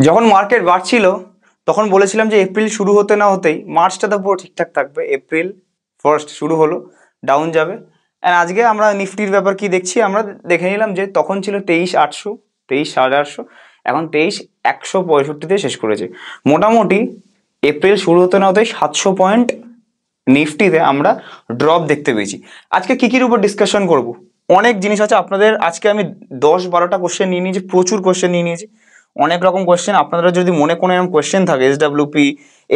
যখন মার্কেট বাড়ছিল তখন বলেছিলাম যে এপ্রিল শুরু হতে না হতেই মার্চটা তো পুরো ঠিকঠাক থাকবে, এপ্রিল ফার্স্ট শুরু হলো ডাউন যাবে। অ্যান্ড আজকে আমরা নিফটির ব্যাপার কি দেখছি আমরা দেখে নিলাম যে তখন ছিল 23,800, 23,800, এখন 23,165 শেষ করেছে। মোটামুটি এপ্রিল শুরু হতে না হতেই 700 পয়েন্ট নিফটিতে আমরা ড্রপ দেখতে পেয়েছি। আজকে কি কির উপর ডিসকাশন করব, অনেক জিনিস আছে আপনাদের। আজকে আমি 10-12টা কোশ্চেন নিয়ে নিয়েছি, প্রচুর কোশ্চেন নিয়ে নিয়েছি, অনেক রকম কোশ্চেন। আপনারা যদি মনে কোনো এরকম কোশ্চেন থাকে SWP,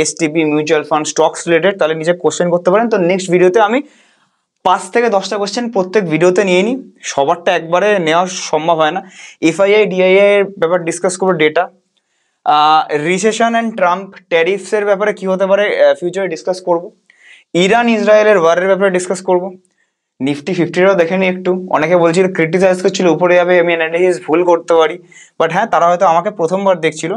STP, mutual fund, stocks related, তাহলে নিজে কোশ্চেন করতে পারেন। তো নেক্সট ভিডিওতে আমি 5 থেকে 10টা কোশ্চেন প্রত্যেক ভিডিওতে নিয়ে নিই, সবারটা একবারে নেওয়া সম্ভব হয় না। FII DII এর ব্যাপার ডিসকাস করবো, data, recession and Trump tariffs এর ব্যাপারে কি হতে পারে ফিউচারে ডিসকাস করব, ইরান ইসরায়েলের ওয়ারের ব্যাপারে ডিসকাস করব। নিফটি ফিফটিটাও দেখে নি একটু, অনেকে বলছিল ক্রিটিসাইজ করছিল উপরে যাবে, আমি অ্যানালিসিস ভুল করতে পারি, বাট হ্যাঁ তারা হয়তো আমাকে প্রথমবার দেখছিল।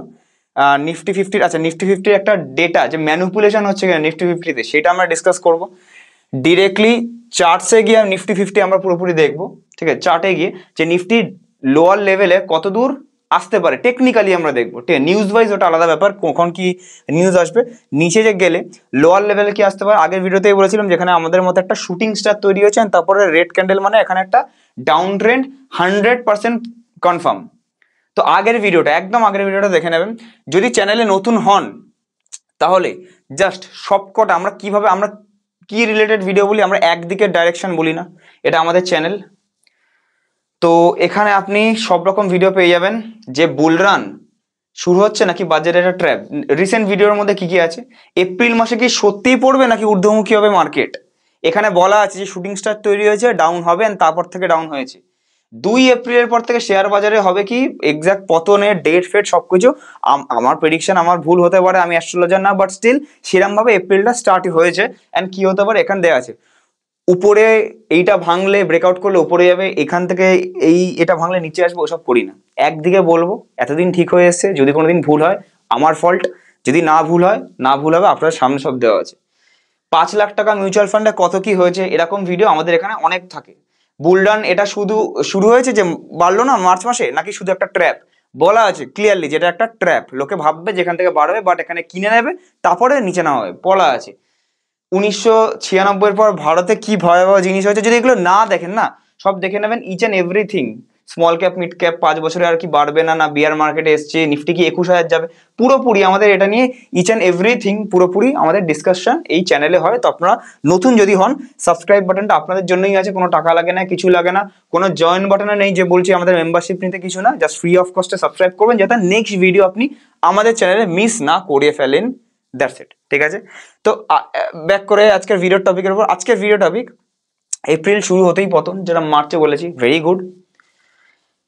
নিফটি ফিফটির, আচ্ছা নিফটি ফিফটির একটা ডেটা যে ম্যানুপুলেশন হচ্ছে কিনা নিফটি ফিফটিতে, সেটা আমরা ডিসকাস করব। ডিরেক্টলি চার্টসে গিয়ে নিফটি ফিফটি আমরা পুরোপুরি দেখবো, ঠিক আছে, চার্টে গিয়ে যে নিফটি লোয়ার লেভেলে কত দূর আসতে পারে টেকনিক্যালি আমরা দেখবো, ঠিক আছে। নিউজ ওয়াইজ ওটা আলাদা ব্যাপার, কখন কি নিউজ আসবে। নিচে যে গেলে লোয়ার লেভেলে কি আসতে পারে, আগের ভিডিওতেই বলেছিলাম যেখানে আমাদের মতো একটা শুটিং স্টার তৈরি হয়েছে, তারপরে রেড ক্যান্ডেল মানে এখানে একটা ডাউন ট্রেন্ড 100% কনফার্ম। তো আগের ভিডিওটা, একদম আগের ভিডিওটা দেখে নেবেন। যদি চ্যানেলে নতুন হন তাহলে জাস্ট সবকটা আমরা কিভাবে, আমরা কি রিলেটেড ভিডিও বলি, আমরা একদিকের ডাইরেকশন বলি না, এটা আমাদের চ্যানেল। তো এখানে আপনি সব রকম ভিডিও পেয়ে যাবেন, যে বুল রান শুরু হচ্ছে নাকি বাজারে একটা ট্র্যাপ। রিসেন্ট ভিডিওর মধ্যে কি কি আছে, এপ্রিল মাসে কি সত্যিই পড়বে নাকি ঊর্ধ্বমুখী হবে মার্কেট, এখানে বলা আছে যে শুটিং স্টার তৈরি হয়েছে, ডাউন হবে, and তারপর থেকে ডাউন হয়েছে। 2 এপ্রিলের পর থেকে শেয়ার বাজারে হবে কি এক্সাক্ট পতনের ডেট ফেট সবকিছু। আমার প্রেডিকশন, আমার ভুল হতে পারে, আমি অ্যাস্ট্রোলজার না, বাট স্টিল সেরকম ভাবে এপ্রিলটা স্টার্ট হয়েছে। অ্যান্ড কি হতে পারে এখানে দেওয়া আছে, উপরে এইটা ভাঙলে ব্রেকআউট করলে উপরে যাবে, এখান থেকে এটা ভাঙলে নিচে আসবে, ওসব করি না। একদিকে বলবো এতদিন ঠিক হয়ে এসছে, যদি কোনোদিন ভুল হয় আমার ফল্ট, যদি না ভুল হয় না ভুল হবে, আপনার সামনে সব দেওয়া আছে। 5 লাখ টাকা মিউচুয়াল ফান্ডে কত কি হয়েছে এরকম ভিডিও আমাদের এখানে অনেক থাকে। বুলডান এটা শুধু শুরু হয়েছে যে বাড়লো না মার্চ মাসে, নাকি শুধু একটা ট্র্যাপ, বলা আছে ক্লিয়ারলি যেটা একটা ট্র্যাপ, লোকে ভাববে যেখান থেকে বাড়বে, বাট এখানে কিনে নেবে তারপরে নিচে নামা হবে, বলা আছে। 1996 পর ভারতে কি ভয়াবহ জিনিস হয়েছে, যদি এগুলো না দেখেন না, সব দেখে নেবেন each and everything. Small cap, mid cap 5 বছরে আর কি বাড়বে না, না বিয়ার মার্কেটে এসছে, নিফটি কি 21,000 যাবে, পুরোপুরি আমাদের এটা নিয়ে ইচ অ্যান্ড এভরিথিং পুরোপুরি আমাদের ডিসকাশন এই চ্যানেলে হয়। তো আপনারা নতুন যদি হন, সাবস্ক্রাইব বাটনটা আপনাদের জন্যই আছে, কোনো টাকা লাগে না, কিছু লাগে না, কোনো জয়েন বাটনে নেই যে বলছি আমাদের মেম্বারশিপ নিতে, কিছু না, জাস্ট ফ্রি অফ কস্টে সাবস্ক্রাইব করবেন যাতে নেক্সট ভিডিও আপনি আমাদের চ্যানেলে মিস না করে ফেলেন, দ্যাটস ইট, ঠিক আছে। তো ব্যাক করে আজকের ভিডিওর টপিকের উপর, আজকের ভিডিও টপিক এপ্রিল শুরু হতেই পতন, যেটা মার্চে বলেছি, ভেরি গুড।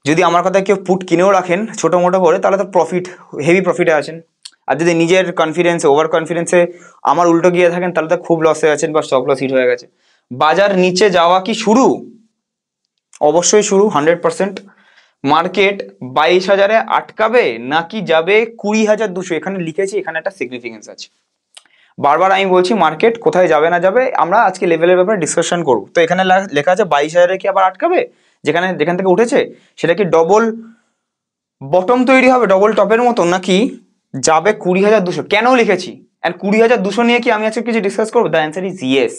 যদি আমার কথা কেউ পুট কিনেও রাখেন ছোটো মোটো করে, তাহলে তো প্রফিট, হেভি প্রফিটে আছেন। আর যদি নিজের কনফিডেন্সে, ওভার কনফিডেন্সে আমার উল্টো গিয়ে থাকেন, তাহলে তো খুব লসে আছেন বা স্টক লস হিট হয়ে গেছে। বাজার নিচে যাওয়া কি শুরু? অবশ্যই শুরু, 100%। মার্কেট 22,000-এ আটকাবে নাকি যাবে 20,200, এখানে লিখেছি, এখানে একটা সিগনিফিকেন্স আছে। বারবার আমি বলছি মার্কেট কোথায় যাবে না যাবে আমরা আজকে লেভেলের ব্যাপারে ডিসকাশন করব। তো এখানে লেখা আছে 22,000-এ কি আবার আটকাবে, যেখান থেকে উঠেছে, সেটা কি ডবল বটম তৈরি হবে ডবল টপের মতো, নাকি যাবে 20,200? কেন লিখেছি অ্যান্ড 20,200 নিয়ে কি আমি আজকে কিছু ডিসকাস করবো? The answer is yes.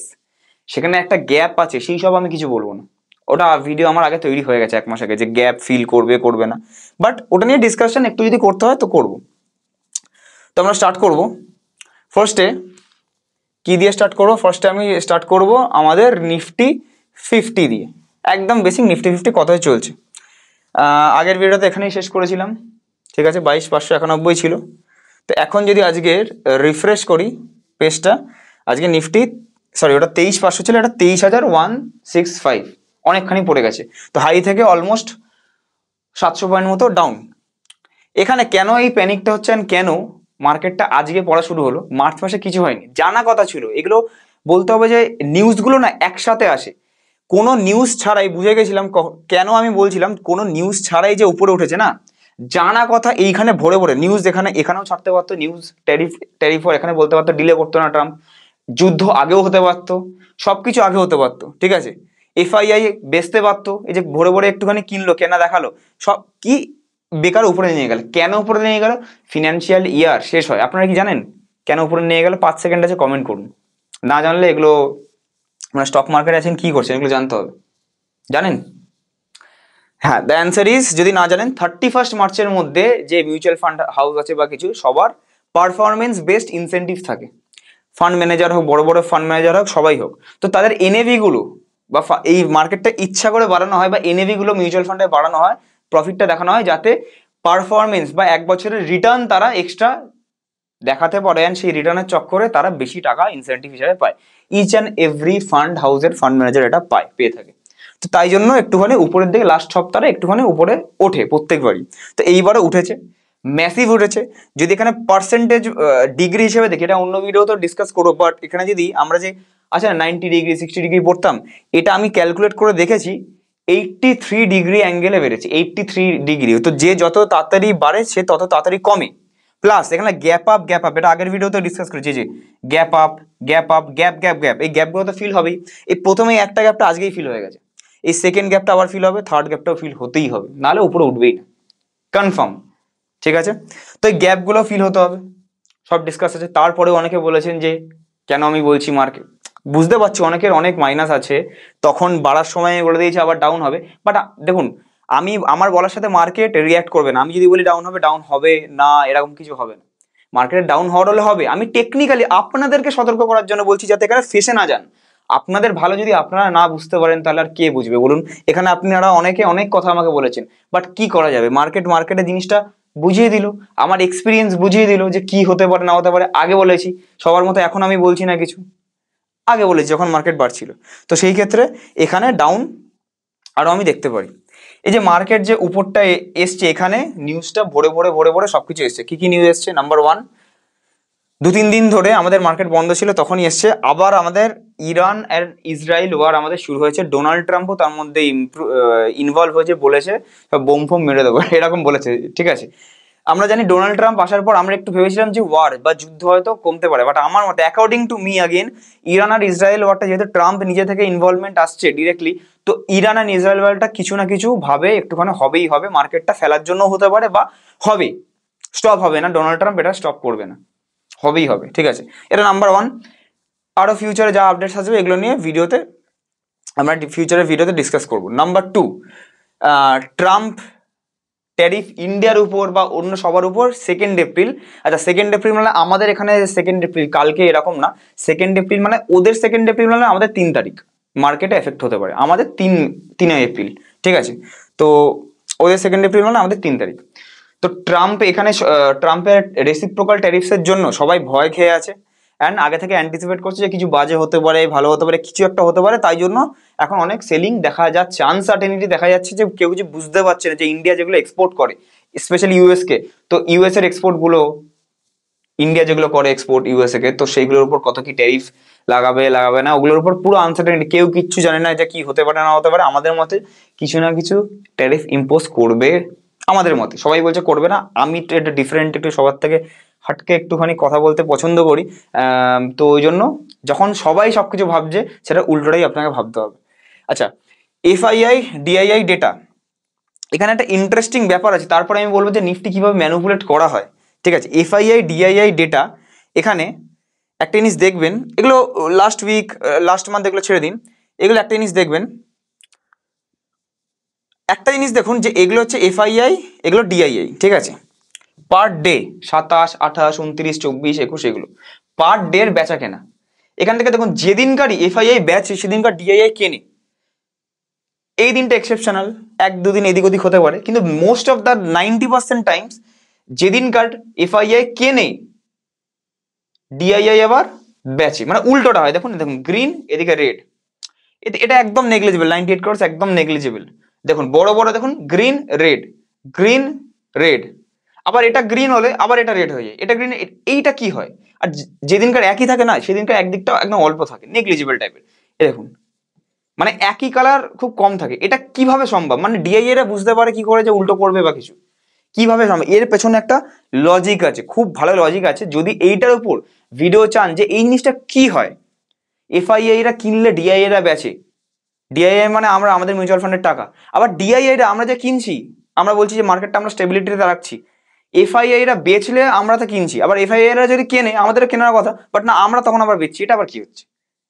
সেখানে একটা গ্যাপ আছে, সেই সব আমি কিছু বলবো না, ওটা ভিডিও আমার আগে তৈরি হয়ে গেছে 1 মাস আগে, যে গ্যাপ ফিল করবে করবে না, বাট ওটা নিয়ে ডিসকাশন একটু যদি করতে হয় তো করবো। তো আমরা স্টার্ট করবো ফার্স্টে, কি দিয়ে স্টার্ট করবো? ফার্স্টে আমি স্টার্ট করব আমাদের নিফটি 50 দিয়ে, একদম বেসিক নিফটি 50 কতই চলছে। আগের ভিডিওতে এখানেই শেষ করেছিলাম, ঠিক আছে, 22,591 ছিল। তো এখন যদি আজকের রিফ্রেশ করি পেজটা, আজকে নিফটি, সরি ওটা 23,500 ছিল, এটা 23,165, অনেকখানি পড়ে গেছে। তো হাই থেকে অলমোস্ট 700 পয়েন্ট মতো ডাউন। এখানে কেন এই প্যানিকটা হচ্ছে, কেন মার্কেটটা আজকে পড়া শুরু হলো? মার্চ মাসে কিছু হয়নি, জানা কথা ছিল এগুলো। বলতে হবে যে নিউজগুলো না একসাথে আসে, কোনো নিউজ ছাড়াই বুঝে গেছিলাম। কেন আমি বলছিলাম কোনো নিউজ ছাড়াই যে উপরে উঠেছে না, জানা কথা এইখানে ভরে ভরে নিউজ, এখানেও ছাড়তে পারতো নিউজ, ট্যারিফ এখানে বলতে পারতো, ডিলে করতো না ট্রাম্প, যুদ্ধ আগেও হতে পারতো, সবকিছু আগে হতে পারতো, ঠিক আছে। FII বেচতে পারতো, এই যে ভরে ভরে একটুখানি কিনলো, কেনা দেখালো, সব কি বেকার উপরে নিয়ে গেল। কেন উপরে নিয়ে গেল? ফিনান্সিয়াল ইয়ার শেষ হয়। আপনারা কি জানেন কেন উপরে নিয়ে গেল? 5 সেকেন্ড আছে, কমেন্ট করুন। না জানলে এগুলো, মানে স্টক মার্কেটে আছেন কি করছেন এগুলো জানতে হবে। জানেন? হ্যাঁ, দ্য অ্যান্সার ইজ, যদি না জানেন, 31 মার্চের মধ্যে যে মিউচুয়াল ফান্ড হাউস আছে বা কিছু, সবার পারফরমেন্স বেসড ইনসেন্টিভ থাকে। ফান্ড ম্যানেজার হোক, বড় বড় ফান্ড ম্যানেজার হোক, সবাই হোক, তো তাদের এনএভি গুলো বা এই মার্কেটটা ইচ্ছা করে বাড়ানো হয়, বা এনএভি গুলো মিউচুয়াল ফান্ডে বাড়ানো হয়, প্রফিটটা দেখানো হয়, যাতে পারফরমেন্স বা 1 বছরের রিটার্ন তারা এক্সট্রা দেখাতে পারে, অ্যান্ড সেই রিটার্নের চক্করে তারা বেশি টাকা ইনসেন্টিভ হিসাবে পায়। ইচ অ্যান্ড এভরি ফান্ড হাউসের ফান্ড ম্যানেজার এটা পেয়ে থাকে। তো তাই জন্য একটুখানি উপরের দিকে লাস্ট সপ্তাহে একটুখানি উপরে ওঠে প্রত্যেকবারই। তো এইবারে উঠেছে, ম্যাসিভ উঠেছে। যদি এখানে পার্সেন্টেজ ডিগ্রি হিসেবে দেখি, এটা অন্য ভিডিও তো ডিসকাস করবো, বাট এখানে যদি আমরা যে আচ্ছা 90 ডিগ্রি 60 ডিগ্রি পড়তাম, এটা আমি ক্যালকুলেট করে দেখেছি 83 ডিগ্রি অ্যাঙ্গেলে বেড়েছে। 83 ডিগ্রি। তো যে যত তাড়াতাড়ি বাড়ে সে তত তাড়াতাড়ি কমে। প্লাস এখানে গ্যাপ আপ, এটা আগের ভিডিওতে ডিসকাস করেছি, যে গ্যাপ আপ, গ্যাপ, এই গ্যাপগুলো তো ফিল হবেই। এই প্রথমে একটা গ্যাপটা আজকেই ফিল হয়ে গেছে, এই সেকেন্ড গ্যাপটা আবার ফিল হবে, থার্ড গ্যাপটাও ফিল হতেই হবে, নাহলে উপরে উঠবেই না, কনফার্ম। ঠিক আছে? তো এই গ্যাপগুলো ফিল হতে হবে, সব ডিসকাস আছে। তারপরে অনেকে বলেছেন যে কেন আমি বলছি মার্কেট, বুঝতে পারছি অনেকের অনেক মাইনাস আছে, তখন বাড়ার সময় বলে দিয়েছে আবার ডাউন হবে। বাট দেখুন, আমার বলার সাথে মার্কেট রিয়াক্ট করবে না। আমি যদি বলি ডাউন হবে, ডাউন হবে না, এরকম কিছু হবে না। মার্কেট ডাউন হওয়ার হলে হবে। আমি টেকনিক্যালি আপনাদেরকে সতর্ক করার জন্য বলছি, যাতে এখানে ফেসে না যান। আপনাদের ভালো যদি আপনারা না বুঝতে পারেন, তাহলে আর কে বুঝবে বলুন? এখানে আপনারা অনেকে অনেক কথা আমাকে বলেছেন, বাট কি করা যাবে, মার্কেটের জিনিসটা বুঝিয়ে দিল, আমার এক্সপিরিয়েন্স বুঝিয়ে দিল যে কি হতে পারে না হতে পারে। আগে বলেছি সবার মতো, এখন আমি বলছি না কিছু, আগে বলেছি যখন মার্কেট বাড়ছিল। তো সেই ক্ষেত্রে এখানে ডাউন আরো আমি দেখতে পারি। এই যে মার্কেট যে উপরটা এসছে, এখানে নিউজটা ভরে ভরে ভরে ভরে সবকিছু এসছে। কি কি নিউজ এসছে? নাম্বার 1, 2-3 দিন ধরে আমাদের মার্কেট বন্ধ ছিল, তখনই এসছে আবার আমাদের ইরান আর ইসরায়েল ওয়ার আমাদের শুরু হয়েছে। ডোনাল্ড ট্রাম্পও তার মধ্যে ইনভলভ হয়েছে, বলেছে সব বোম ফোম মেরে দেবো, এরকম বলেছে। ঠিক আছে, আমরা জানি ডোনাল্ড ট্রাম্প আসার পর আমরা একটু ভেবেছিলাম যে ওয়ার বা যুদ্ধ হয়তো কমতে পারে, বাট আমার মতে, according to me again, Iran আর ইসরায়েল ওয়ারটা, যেহেতু ট্রাম্প নিজে থেকে ইনভলভমেন্ট আসছে ডিরেক্টলি, তো ইরান আর ইসরায়েল ওয়ারটা কিছু না কিছু ভাবে একটুখানি হবেই হবে। মার্কেটটা ফেলার জন্য হতে পারে, বা হবে, স্টপ হবে না, ডোনাল্ড ট্রাম্প এটা স্টপ করবে না, হবেই হবে। ঠিক আছে, এটা নাম্বার 1। আরো ফিউচারে যা আপডেটস আসবে এগুলো নিয়ে আমরা ফিউচারের ভিডিওতে ডিসকাস করবো। নাম্বার 2, ট্রাম্প ট্যারিফ ইন্ডিয়ার উপর বা অন্য সবার উপর 2 এপ্রিল। আচ্ছা, 2 এপ্রিল মানে আমাদের এখানে 2 এপ্রিল কালকে, এরকম না। 2 এপ্রিল মানে ওদের 2 এপ্রিল মানে আমাদের 3 তারিখ মার্কেটে এফেক্ট হতে পারে, আমাদের 3 এপ্রিল। ঠিক আছে, তো ওদের 2 এপ্রিল মানে আমাদের 3 তারিখ। তো ট্রাম্পের রেসিপ্রোকাল ট্যারিফসের জন্য সবাই ভয় খেয়ে আছে, অ্যান্ড আগে থেকে অ্যান্টিসিপেট করছে যে কিছু বাজে হতে পারে, ভালো হতে পারে, কিছু একটা হতে পারে। তাই জন্য এখন অনেক সেলিং দেখা যাচ্ছে, আনসার্টেনিটি দেখা যাচ্ছে, যে কেউ কিছু বুঝতে পারছে না যে ইন্ডিয়া যেগুলো এক্সপোর্ট করে, স্পেশালি ইউএসকে, তো ইউএস এর এক্সপোর্টগুলো, ইন্ডিয়া যেগুলো করে এক্সপোর্ট ইউএসএ কে, তো সেইগুলোর উপর কত কি ট্যারিফ লাগাবে না, ওগুলোর উপর পুরো আনসার্টেনিটি, কেউ কিচ্ছু জানে না যে কি হতে পারে না হতে পারে। আমাদের মতে কিছু না কিছু ট্যারিফ ইম্পোজ করবে, আমাদের মতে। সবাই বলছে করবে না, আমি এটা ডিফারেন্ট, একটু সবার থেকে হাটকে একটুখানি কথা বলতে পছন্দ করি। তো ওই জন্য যখন সবাই সবকিছু ভাবছে, সেটা উল্টোটাই আপনাকে ভাবতে হবে। আচ্ছা, এফআইআই ডিআইআই ডেটা, এখানে একটা ইন্টারেস্টিং ব্যাপার আছে, তারপরে আমি বলবো যে নিফটি কিভাবে ম্যানুপুলেট করা হয়। ঠিক আছে, এফআইআই ডিআইআই ডেটা, এখানে একটা জিনিস দেখবেন, এগুলো লাস্ট মান্থ এগুলো ছেড়ে দিন, এগুলো একটা জিনিস দেখবেন, একটা জিনিস দেখুন, যে এগুলো হচ্ছে এফআইআই, এগুলো ডিআইআই। ঠিক আছে, পার ডে 27, 28, 29, 24, 21, এগুলো পার ডে এর বেচা কেনা। এখান থেকে দেখুন, যেদিনকারই এফআইআই বেচে সেদিনকার ডিআইআই কেনে। এই দিনটা এক্সেপশনাল, 1-2 দিন এদিক ওদিক হতে পারে, কিন্তু মোস্ট অফ দ্য 90% টাইমস যেদিনকার এফআইআই কেনে, ডিআইআই আবার বেচে, মানে উল্টোটা হয়। দেখুন গ্রিন, এদিকে রেড, এটা একদম নেগলিজেবল, 98 ক্রোর্স একদম নেগলিজেবল। দেখুন বড় বড়, দেখুন গ্রিন রেড, আবার এটা গ্রিন হলে আবার এটা রেড হয়ে যায়, এটা গ্রিন, এইটা কি হয়? আর যেদিনকার একই থাকে না, সেদিনকার একদিকটা একদম অল্প থাকে, নেগলিজেবল টাইপের। এ দেখুন, মানে একই কালার খুব কম থাকে। এটা কিভাবে সম্ভব? মানে ডিআইএ রা বুঝতে পারে কি করে যে উল্টো করবে বা কিছু, কিভাবে সম্ভব? এর পেছনে একটা লজিক আছে, খুব ভালো লজিক আছে। যদি এইটার উপর ভিডিও চান যে এই জিনিসটা কি হয়, এফআইআই রা কিনলে ডিআইএ রা বেচে, ডিআইআই মানে আমাদের মিউচুয়াল ফান্ডের টাকা, আবার ডিআইআই রা আমরা যে কিনছি, আমরা বলছি যে মার্কেটটা আমরা স্টেবিলিটিতে রাখছি, এফআইআই রা বেচলে আমরা তো কিনছি, আবার এফআইআই রা যদি কেনে আমাদের কেনার কথা, বাট না আমরা তখন আবার বেচছি, এটা আবার কি হচ্ছে?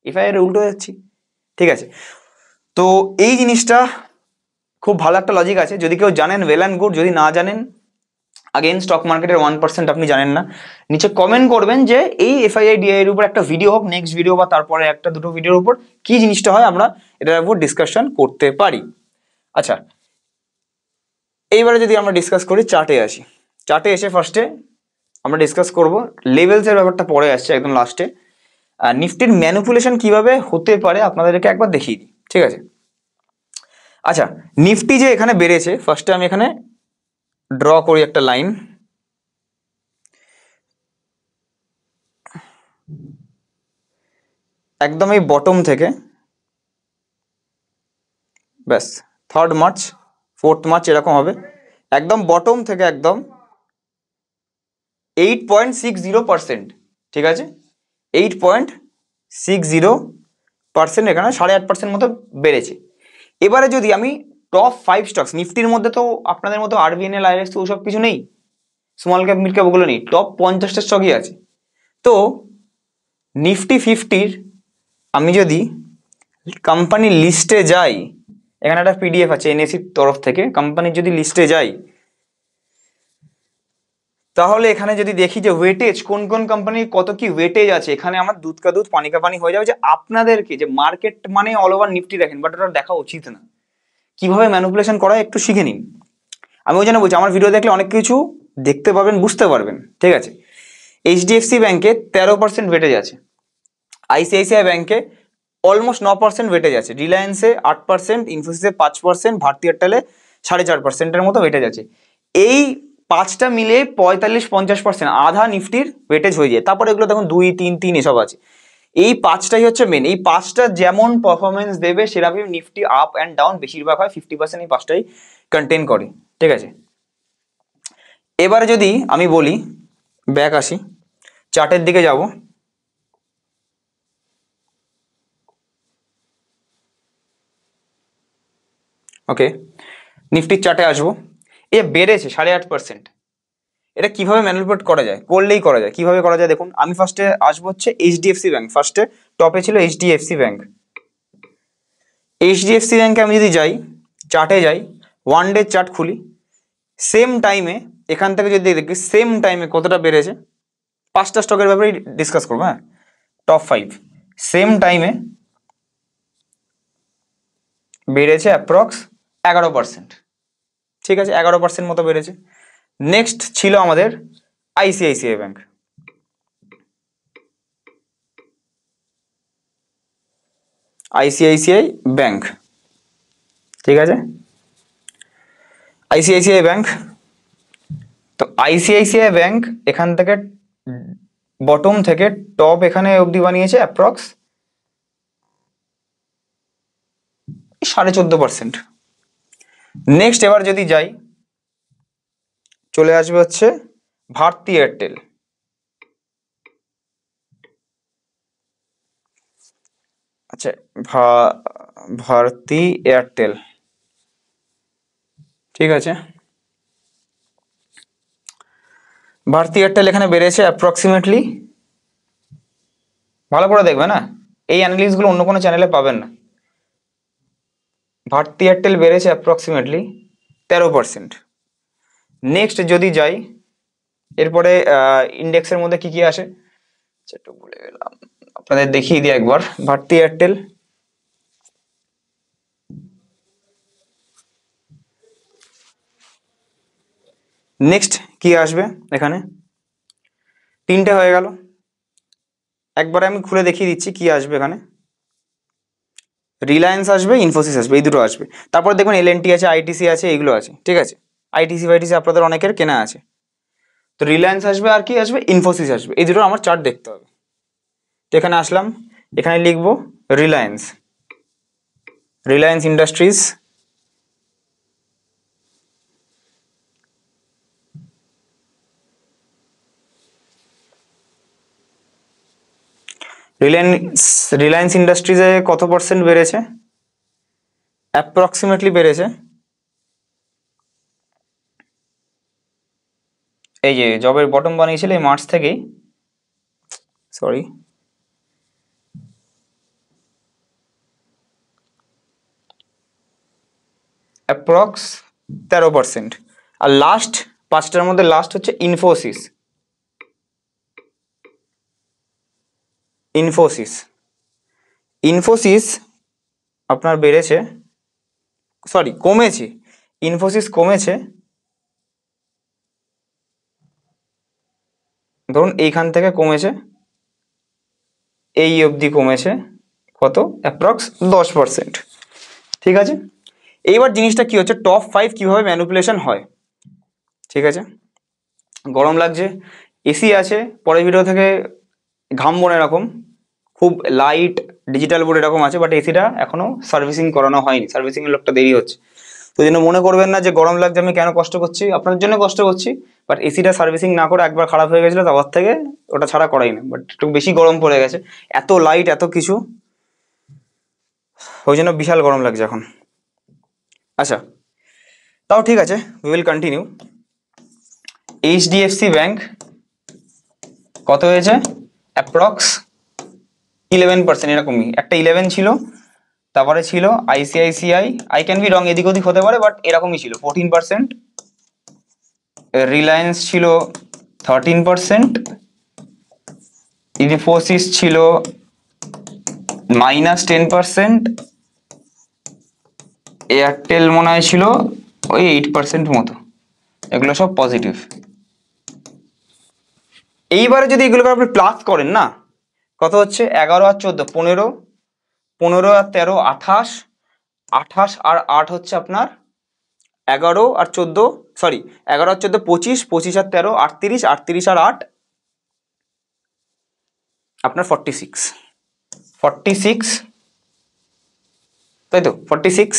এফআইআই এর উল্টো যাচ্ছি। ঠিক আছে, তো এই জিনিসটা খুব ভালো একটা লজিক আছে, যদি কেউ জানেন ওয়েল অ্যান্ড গুড, যদি না জানেন আগেন স্টক মার্কেটের 1% আপনি জানেন না, নিচে কমেন্ট করবেন যে এই এফআইআই ডিআই এর উপর একটা ভিডিও হোক, নেক্সট ভিডিও বা তারপরে একটা দুটো ভিডিওর উপর কি জিনিসটা হয় আমরা এটার উপর ডিসকাশন করতে পারি। আচ্ছা, এইবারে যদি আমরা ডিসকাস করি চার্টে আসি, চার্টে এসে ফার্স্টে আমরা ডিসকাস করব লেভেলসের ব্যাপারটা, পরে আসছে একদম লাস্টে। নিফটির ম্যানিপুলেশন কিভাবে হতে পারে আপনাদেরকে একবার দেখিয়ে দিই, ঠিক আছে? আচ্ছা, নিফটি যে এখানে বেড়েছে, ফার্স্টে আমি এখানে ড্র করি একটা লাইন, একদম এই বটম থেকে, ব্যাস 3rd মার্চ 4th মার্চ এরকম হবে, একদম বটম থেকে একদম 8.60%, ঠিক আছে? 8.60% এখানে 8.5% মতো বেড়েছে। এবারে যদি আমি টপ 5 স্টকস, নিফটির মধ্যে তো আপনাদের মতো আরবিএনএল, আইএস ওসব কিছু নেই, স্মল ক্যাপ মিড ক্যাপ ওগুলো নেই, টপ 50টা স্টকই আছে। তো নিফটি 50-র আমি যদি কোম্পানি লিস্টে যাই, এখানে একটা পিডিএফ আছে এনএসির তরফ থেকে, কোম্পানির যদি লিস্টে যাই তাহলে এখানে যদি দেখি যে ওয়েটেজ কোন কোন কোম্পানির কত কি ওয়েটেজ আছে, এখানে আমার দুধ কা দুধ পানি কা পানি হয়ে যাবে যে আপনাদেরকে যে মার্কেট মানে অল ওভার নিফটি দেখেন, বাট ওটা দেখা উচিত না, কিভাবে ম্যানিপুলেশন করা হয় একটু শিখে নিন। আমি ওই জন্য বলছি আমার ভিডিও দেখলে অনেক কিছু দেখতে পারবেন, বুঝতে পারবেন, ঠিক আছে? এইচডিএফসি ব্যাংকে 13% ওয়েটেজ আছে, আইসিআইসিআই ব্যাংকে অলমোস্ট 9% ওয়েটেজ আছে, রিলায়েন্সে 8%, ইনফোসিসে 5%, ভারতী এয়ারটেলে 4.5%-এর মতো ওয়েটেজ আছে। এই পাঁচটা মিলে 45-50% আধা নিফটির ওয়েটেজ হয়ে যায়। তারপরে এগুলো দেখুন 2, 3, 3 এসব আছে। এই পাঁচটাই হচ্ছে মেন, এই পাঁচটা যেমন পারফরমেন্স দেবে সেরকমই নিফটি আপ অ্যান্ড ডাউন বেশিরভাগ হয়, 50% এই পাঁচটাই কন্টেন করে, ঠিক আছে? এবারে যদি আমি বলি ব্যাক আসি, চার্টের দিকে যাব, ওকে, নিফটির চার্টে আসবো, এ বেড়েছে 8.5%। এটা কিভাবে ম্যানিপুলেট করা যায়, করলেই করা যায়, কিভাবে করা যায় দেখুন। আমি ফার্স্টে আসবো হচ্ছে এইচডিএফসি ব্যাংক, ফার্স্টে টপে ছিল এইচডিএফসি ব্যাংক। এইচডিএফসি ব্যাংকে আমি যদি যাই, চার্টে যাই, 1 ডে চার্ট খুলি, সেম টাইমে এখান থেকে যদি দেখি সেম টাইমে কতটা বেড়েছে, 5টা স্টকের ব্যাপারে ডিসকাস করবো, হ্যাঁ, টপ 5 সেম টাইমে বেড়েছে অ্যাপ্রক্স 11%, ঠিক আছে? 11% মতো বেড়েছে। নেক্সট ছিল আমাদের আইসিআইসিআই ব্যাংক, আইসিআইসিআই ব্যাংক, ঠিক আছে? আইসিআইসিআই ব্যাংক, তো আইসিআইসিআই ব্যাংক এখান থেকে বটম থেকে টপ এখানে অবধি বানিয়েছে অ্যাপ্রক্স 14.5%। নেক্সট এবার যদি যাই, চলে আসবে হচ্ছে ভারতী এয়ারটেল, আচ্ছা, ভারতী এয়ারটেল, ঠিক আছে? ভারতী এয়ারটেল এখানে বেড়েছে অ্যাপ্রক্সিমেটলি, ভালো করে দেখবে না, এই অ্যানালিসিসগুলো অন্য কোনো চ্যানেলে পাবেন না। ভারতী এয়ারটেল বেড়েছে অ্যাপ্রক্সিমেটলি 13%। নেক্সট যদি যাই, এরপরে ইন্ডেক্সের মধ্যে কি কি আসে একটু ভুলে গেলাম, আপনাদের দেখিয়ে দিই একবার। ভারতী এয়ারটেল, নেক্সট কি আসবে, এখানে 3টে হয়ে গেল, একবারে আমি খুলে দেখিয়ে দিচ্ছি কি আসবে এখানে। রিলায়েন্স আসবে, ইনফোসিস আসবে, এই দুটো আসবে। তারপর দেখুন এলএনটি আছে, আইটিসি আছে, এইগুলো আছে, ঠিক আছে? আইটিসি ফাইটিসি আপনাদের অনেকের কেনা আছে। তো রিলায়েন্স আসবে, আর কি আসবে, ইনফোসিস আসবে, এই দুটো আমার চার্ট দেখতে হবে। তো এখানে আসলাম, এখানে লিখবো রিলায়েন্স, রিলায়েন্স ইন্ডাস্ট্রিজ, রিলায়েন্স ইন্ডাস্ট্রিজে কত % বেড়েছে, অ্যাপ্রক্সিমেটলি বেড়েছে এই যে জবের বটম বানিয়েছিল এই মার্চ থেকেই, সরি অ্যাপ্রক্স 13%। আর লাস্ট 5টার মধ্যে লাস্ট হচ্ছে ইনফোসিস। ইনফোসিস ইনফোসিস আপনার বেড়েছে, সরি কমেছে, ইনফোসিস কমেছে, ধরুন এইখান থেকে কমেছে এই অবধি কমেছে কত, অ্যাপ্রক্স 10%। ঠিক আছে, এইবার জিনিসটা কি হচ্ছে, টপ 5 কিভাবে ম্যানিপুলেশন হয়। ঠিক আছে, গরম লাগছে, এসি আছে, পরের ভিডিও থেকে ঘামবো না এরকম, খুব লাইট ডিজিটাল বোর্ড এরকম আছে, বাট এসিটা এখনো সার্ভিসিং করানো হয়নি, সার্ভিসিং এর লোকটা দেরি হচ্ছে। তো জন্য মনে করবেন না যে গরম লাগছে আমি কেন কষ্ট করছি, আপনার জন্য কষ্ট করছি, বাট এসিটা সার্ভিসিং না করে একবার খারাপ হয়ে গেছিলো, তারপর থেকে ওটা ছাড়া করাই না, বাট একটু বেশি গরম পড়ে গেছে, এত লাইট এত কিছু, ওই জন্য বিশাল গরম লাগছে এখন। আচ্ছা তাও ঠিক আছে, we will continue. HDFC bank কত হয়েছে, অ্যাপ্রক্স 11%, এরকমই একটা 11 ছিল, তারপরে ছিল ICICI, I can be wrong, এদিক ওদিক হতে পারে, বাট এরকমই ছিল 14%, রিলায়েন্স ছিল 13%, ইনফোসিস ছিল -10%, এয়ারটেল মনে হয় ছিল ওই 8% মতো, এগুলো সব পজিটিভ। এইবারে যদি এগুলোকে আপনি প্লাস করেন না, কত হচ্ছে, 11 আর 14 15, 15 আর 13 28, 28 আর 8 হচ্ছে আপনার 11 আর 14, সরি 11 আর 14 25, 25 আর 13 38, 38 আর 8 আপনার 46, তাই তো, 46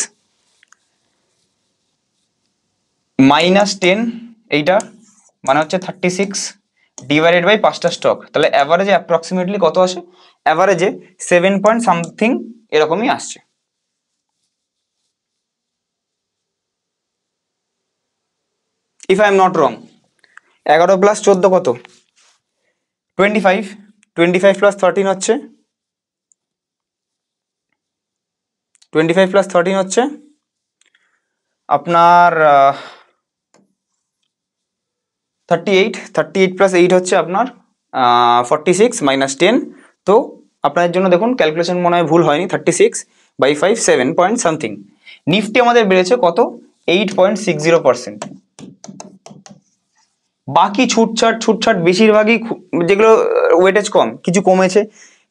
-10 এইটা মানে হচ্ছে 36 ডিভাইডেড বাই 5টা স্টক, তাহলে অ্যাভারেজে অ্যাপ্রক্সিমেটলি কত আসে, অ্যাভারেজে 7 পয়েন্ট সামথিং এরকমই আসছে। If I am not wrong, 11 plus 14 কত, 25, 25 প্লাস 13 হচ্ছে 25 প্লাস 13 হচ্ছে আপনার 38, 38 প্লাস 8 হচ্ছে আপনার 46 -10, তো আপনাদের জন্য দেখুন ক্যালকুলেশন মনে হয় ভুল হয়নি, 36/5 7 পয়েন্ট সামথিং। নিফটি আমাদের বেড়েছে কত, 8.60%। বাকি ছুটছাট বেশিরভাগই যেগুলো ওয়েটেজ কম কিছু কমেছে,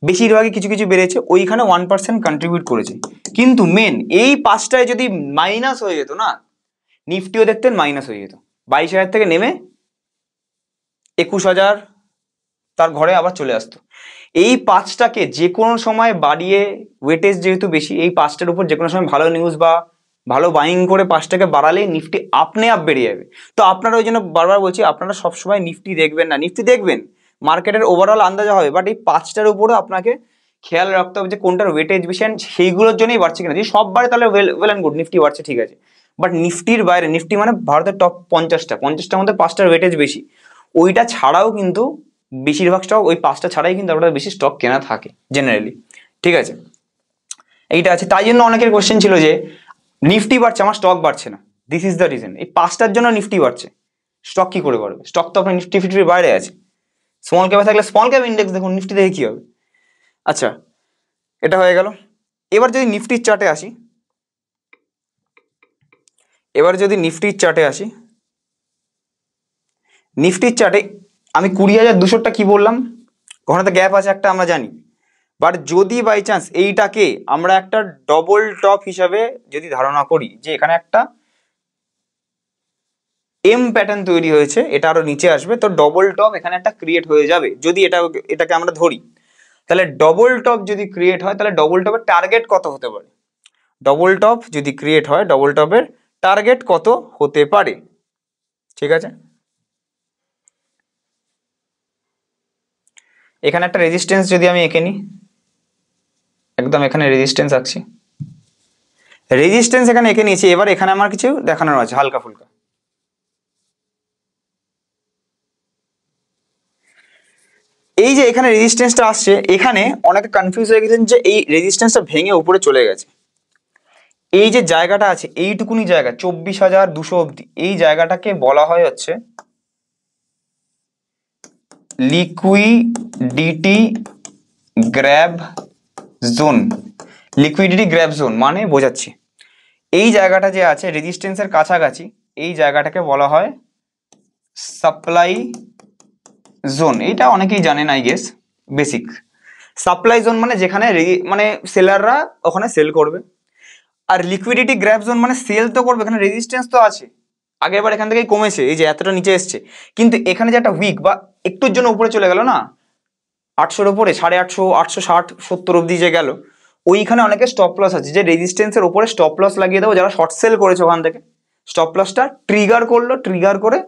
বেশিরভাগই কিছু কিছু বেড়েছে, ওইখানে 1% কন্ট্রিবিউট করেছে। কিন্তু মেন এই 5টায় যদি মাইনাস হয়ে যেত না, নিফটিও দেখতেন মাইনাস হয়ে যেত, 22,000 থেকে নেমে 21,000 তার ঘরে আবার চলে আসতো। এই 5টাকে যে কোনো সময় বাড়িয়ে, ওয়েটেজ যেহেতু বেশি, এই 5টার উপর যে কোনো সময় ভালো নিউজ বা ভালো বাইং করে 5টাকে বাড়ালে নিফটি আপনি আপ বেড়ে যাবে। তো আপনারা ওই জন্য বারবার বলছি, আপনারা সবসময় নিফটি দেখবেন না, নিফটি দেখবেন মার্কেটের ওভারঅল আন্দাজা হবে, বাট এই 5টার উপরও আপনাকে খেয়াল রাখতে হবে যে কোনটার ওয়েটেজ বেশি, সেইগুলোর জন্যই বাড়ছে কিনা। যদি সব বাড়ে তাহলে ওয়েল অ্যান্ড গুড, নিফটি বাড়ছে ঠিক আছে, বাট নিফটির বাইরে, নিফটি মানে ভারতের টপ 50টার মধ্যে 5টার ওয়েটেজ বেশি, ওইটা ছাড়াও কিন্তু বেশিরভাগ স্টক, ওই 5টা ছাড়াই কিন্তু আপনার বেশি স্টক কেনা থাকে জেনারেলি। ঠিক আছে, এইটা আছে, তাই জন্য অনেকের কোশ্চেন ছিল যে নিফটি বাড়ছে আমার স্টক বাড়ছে না, দিস ইজ দ্য রিজন, এই 5টার জন্য নিফটি বাড়ছে, স্টক কি করে বাড়বে, স্টক তো আপনার নিফটি ফিফটির বাইরে আছে। স্মল ক্যাপে থাকলে স্মল ক্যাপ ইন্ডেক্স দেখুন, নিফটি দেখে কি হবে। আচ্ছা এটা হয়ে গেল। এবার যদি নিফটির চার্টে আসি, নিফটির চার্টে আমি 20,200টা কি বললাম, ওখানে তো গ্যাপ আছে একটা আমরা জানি, বাট যদি বাই চান্স এইটাকে আমরা একটা ডবল টপ হিসাবে যদি ধারণা করি, যে এখানে একটা এম প্যাটার্ন তৈরি হয়েছে, এটা আরো নিচে আসবে, তো ডবল টপ এখানে একটা ক্রিয়েট হয়ে যাবে, যদি এটাকে আমরা ধরি, তাহলে ডবল টপ যদি ক্রিয়েট হয়, তাহলে ডবল টপের টার্গেট কত হতে পারে, ডবল টপ যদি ক্রিয়েট হয়, ডবল টপের টার্গেট কত হতে পারে। ঠিক আছে, এখানে একটা রেজিস্ট্যান্স যদি আমি এঁকে নিই, একদম এখানে রেজিস্ট্যান্স আঁকছি, রেজিস্ট্যান্স এখানে এঁকে নিয়েছি, এবার এখানে আমার কিছু দেখানোর আছে হালকা ফুলকা। এই যে এখানে রেজিস্ট্যান্সটা আসছে, এখানে অনেকে কনফিউজ হয়ে গেছেন যে এই রেজিস্ট্যান্সটা ভেঙে উপরে চলে গেছে। এই যে জায়গাটা আছে, এইটুকুনি জায়গা 24,200 অব্দি, এই জায়গাটাকে বলা হয় হচ্ছে liquidity grab zone. Liquidity grab zone মানে বোঝাচ্ছি, এই জায়গাটা যে আছে রেজিস্ট্যান্সের কাছাকাছি, এই জায়গাটাকে বলা হয় সাপ্লাই জোন। এইটা অনেকেই জানেন I guess, basic. Supply zone মানে যেখানে মানে সেলাররা ওখানে সেল করবে, আর লিকুইডিটি গ্র্যাব জোন মানে সেল তো করবে, এখানে রেজিস্ট্যান্স তো আছে, আগের বার এখান থেকেই কমেছে, এই যে এতটা নিচে এসছে, কিন্তু এখানে যে একটা উইক বা একটুর জন্য উপরে চলে গেল না, 800-র উপরে 850, 860, 70 অব্দি যে গেল, ওইখানে অনেকে স্টপ লস আছে, যে রেজিস্ট্যান্সের উপরে স্টপ লস লাগিয়ে দেবো, যারা শর্ট সেল করেছে ওখান থেকে স্টপ লসটা ট্রিগার করলো, ট্রিগার করে